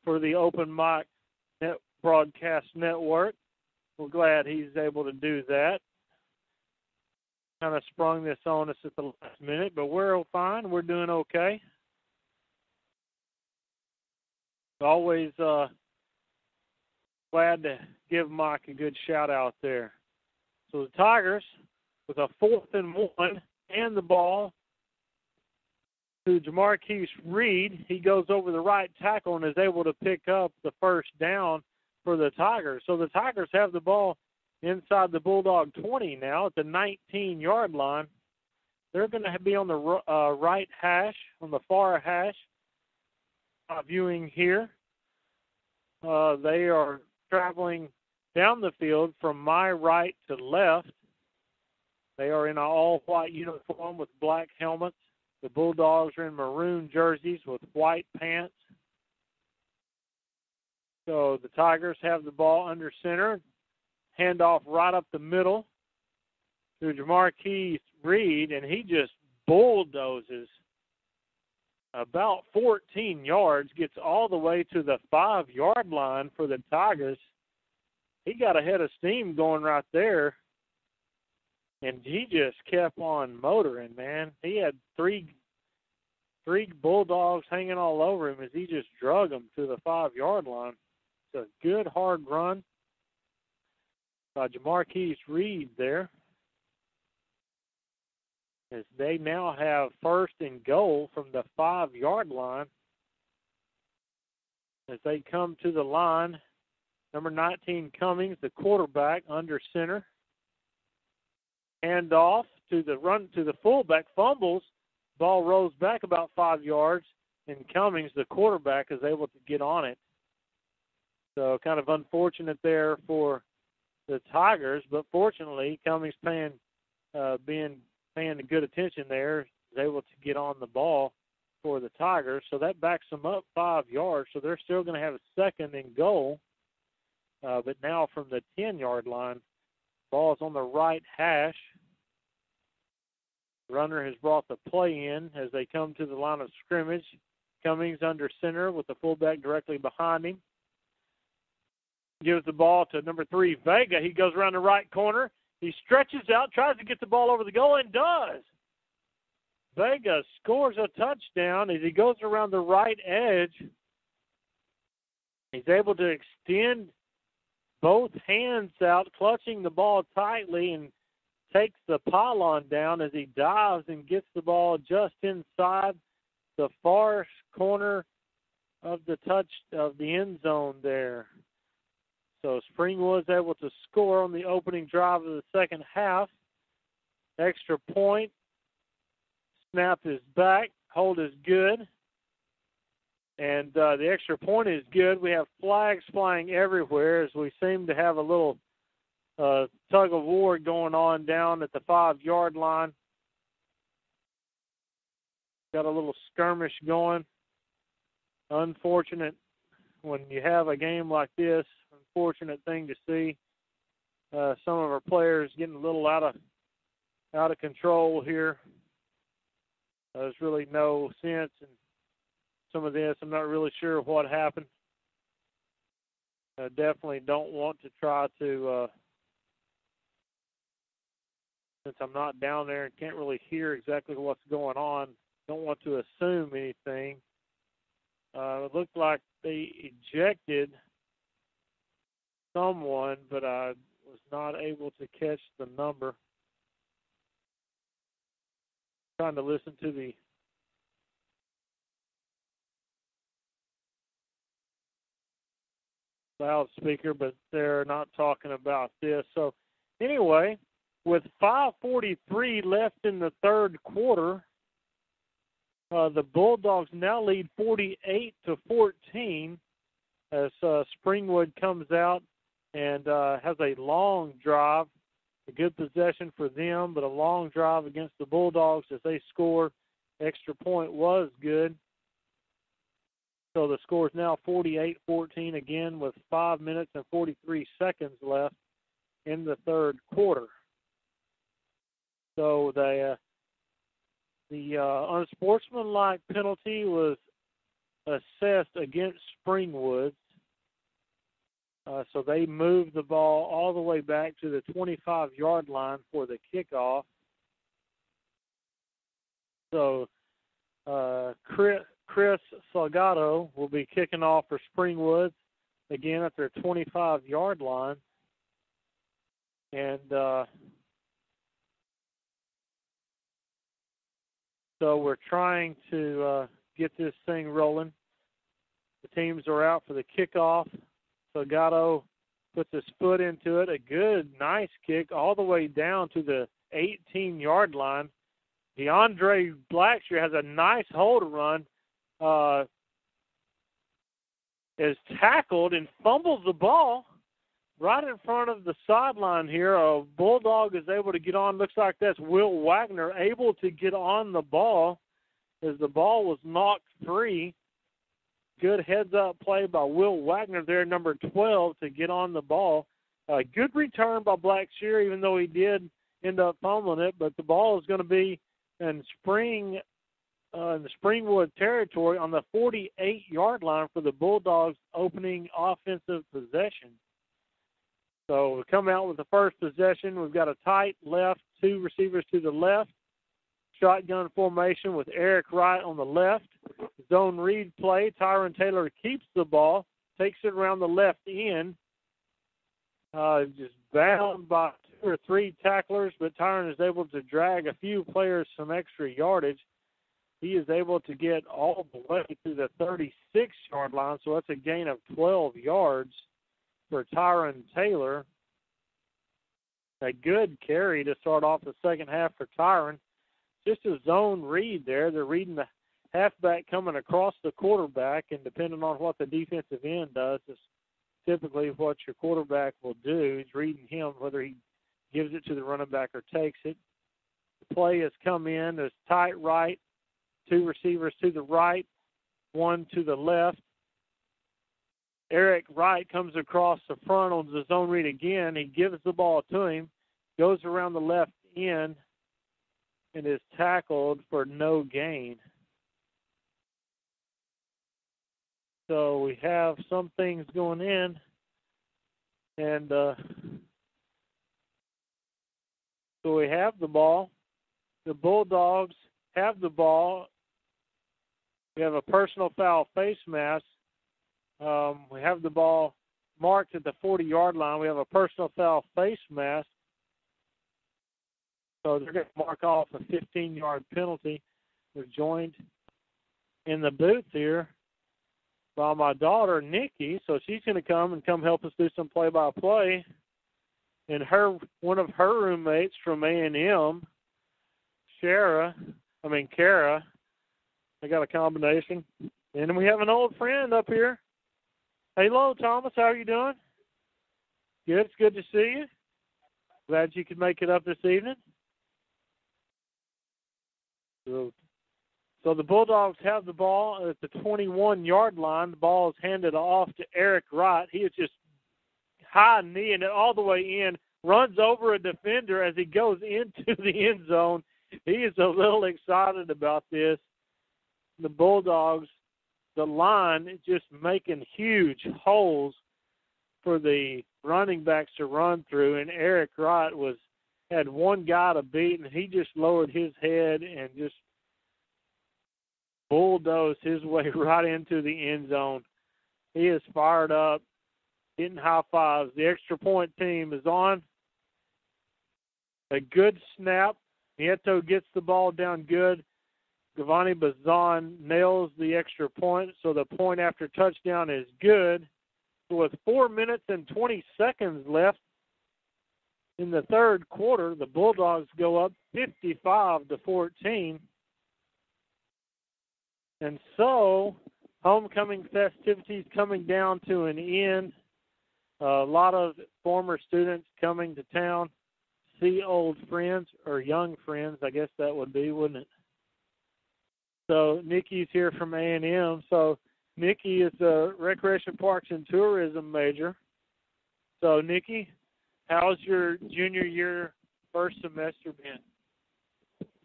for the Open Mic Broadcast Network. We're glad he's able to do that. Kind of sprung this on us at the last minute, but we're fine. We're doing okay. Always glad to give Mike a good shout-out there. So the Tigers, with a 4th and 1 and the ball to Jamarquise Reed. He goes over the right tackle and is able to pick up the 1st down for the Tigers. So the Tigers have the ball inside the Bulldog 20 now at the 19-yard line. They're going to be on the right hash, on the far hash. Viewing here, they are traveling down the field from my right to left. They are in an all-white uniform with black helmets. The Bulldogs are in maroon jerseys with white pants. So the Tigers have the ball under center. Handoff right up the middle to Jamarquise Reed, and he just bulldozes about 14 yards, gets all the way to the 5-yard line for the Tigers. He got a head of steam going right there, and he just kept on motoring, man. He had three Bulldogs hanging all over him as he just drug them to the 5-yard line. It's a good, hard run by Jamarquise Reed there, as they now have 1st and goal from the 5-yard line. As they come to the line, number 19 Cummings, the quarterback, under center. Hand off to the fullback, fumbles. Ball rolls back about 5 yards, and Cummings, the quarterback, is able to get on it. So kind of unfortunate there for the Tigers, but fortunately, Cummings paying good attention there, is able to get on the ball for the Tigers. So that backs them up 5 yards. So they're still going to have a 2nd and goal, but now from the 10-yard line. Ball's on the right hash. Runner has brought the play in as they come to the line of scrimmage. Cummings under center with the fullback directly behind him. Gives the ball to number 3, Vega. He goes around the right corner. He stretches out, tries to get the ball over the goal, and does. Vega scores a touchdown as he goes around the right edge. He's able to extend both hands out, clutching the ball tightly, and takes the pylon down as he dives and gets the ball just inside the far corner of the end zone there. So Springwood's able to score on the opening drive of the second half. Extra point. Snap is back. Hold is good. And the extra point is good. We have flags flying everywhere as we seem to have a little tug of war going on down at the 5-yard line. Got a little skirmish going. Unfortunate when you have a game like this. Unfortunate thing to see. Some of our players getting a little out of control here. There's really no sense in some of this. I'm not really sure what happened. I definitely don't want to try to, since I'm not down there and can't really hear exactly what's going on, don't want to assume anything. It looked like they ejected someone, but I was not able to catch the number. Trying to listen to the loudspeaker, but they're not talking about this. So anyway, with 5:43 left in the third quarter, the Bulldogs now lead 48-14 as Springwood comes out and has a long drive. A good possession for them, but a long drive against the Bulldogs as they score. Extra point was good. So the score is now 48-14 again with 5 minutes and 43 seconds left in the third quarter. So the unsportsmanlike penalty was assessed against Springwood. So they moved the ball all the way back to the 25-yard line for the kickoff. So Chris Salgado will be kicking off for Springwood, again at their 25-yard line. And so we're trying to get this thing rolling. The teams are out for the kickoff. Salgado puts his foot into it. A good, nice kick all the way down to the 18-yard line. DeAndre Blackshear has a nice hold run. Is tackled and fumbles the ball right in front of the sideline here. A Bulldog is able to get on. Looks like that's Will Wagner able to get on the ball as the ball was knocked free. Good heads-up play by Will Wagner there, number 12, to get on the ball. Good return by Blackshear, even though he did end up fumbling it. But the ball is going to be in the Springwood territory on the 48-yard line for the Bulldogs' opening offensive possession. So we come out with the first possession. We've got a tight left, 2 receivers to the left. Shotgun formation with Eric Wright on the left. Zone read play. Tyron Taylor keeps the ball, takes it around the left end. Just bound by 2 or 3 tacklers, but Tyron is able to drag a few players some extra yardage. He is able to get all the way to the 36-yard line, so that's a gain of 12 yards for Tyron Taylor. A good carry to start off the second half for Tyron. Just a zone read there. They're reading the halfback coming across the quarterback, and depending on what the defensive end does, is typically what your quarterback will do. He's reading him, whether he gives it to the running back or takes it. The play has come in. There's tight right, 2 receivers to the right, 1 to the left. Eric Wright comes across the front on the zone read again. He gives the ball to him, goes around the left end, and is tackled for no gain. So we have some things going in, and so we have the ball. The Bulldogs have the ball. We have a personal foul face mask. We have the ball marked at the 40-yard line. We have a personal foul face mask. So they're going to mark off a 15-yard penalty. We're joined in the booth here by my daughter, Nikki. So she's going to come help us do some play-by-play. And one of her roommates from A&M, Kara, I got a combination. And then we have an old friend up here. Hello, Thomas. How are you doing? Good. It's good to see you. Glad you could make it up this evening. So the Bulldogs have the ball at the 21-yard line. The ball is handed off to Eric Wright. He is just high kneeing it all the way in, runs over a defender as he goes into the end zone. He is a little excited about this. The Bulldogs, the line is just making huge holes for the running backs to run through, and Eric Wright had one guy to beat, and he just lowered his head and just bulldozed his way right into the end zone. He is fired up, getting high fives. The extra point team is on. A good snap. Nieto gets the ball down good. Giovanni Bazan nails the extra point, so the point after touchdown is good. So with 4 minutes and 20 seconds left in the third quarter, the Bulldogs go up 55-14. And so homecoming festivities coming down to an end. A lot of former students coming to town, see old friends, or young friends, I guess that would be, wouldn't it? So Nikki's here from A&M. So Nikki is a Recreation Parks and Tourism major. So Nikki, how's your junior year first semester been?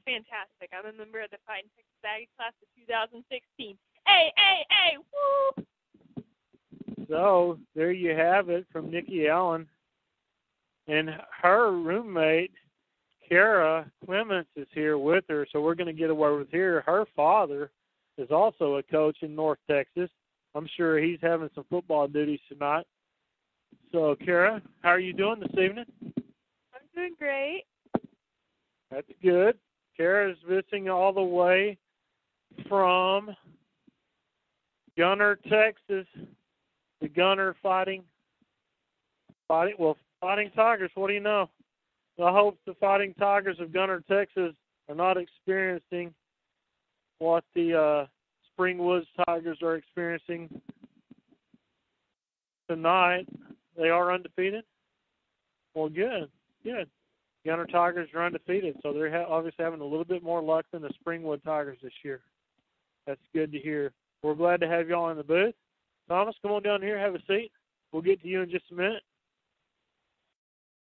Fantastic. I'm a member of the Fighting Texas Aggie class of 2016. Hey, woo! So there you have it from Nikki Allen. And her roommate, Kara Clements, is here with her, so we're going to get away with her. Her father is also a coach in North Texas. I'm sure he's having some football duties tonight. So, Kara, how are you doing this evening? I'm doing great. That's good. Kara's visiting all the way from Gunner, Texas. The Gunner Fighting Tigers. What do you know? I hope the Fighting Tigers of Gunner, Texas are not experiencing what the Springwoods Tigers are experiencing tonight. They are undefeated? Well, good. Gunner Tigers are undefeated, so they're obviously having a little bit more luck than the Springwood Tigers this year. That's good to hear. We're glad to have y'all in the booth. Thomas, come on down here, have a seat. We'll get to you in just a minute.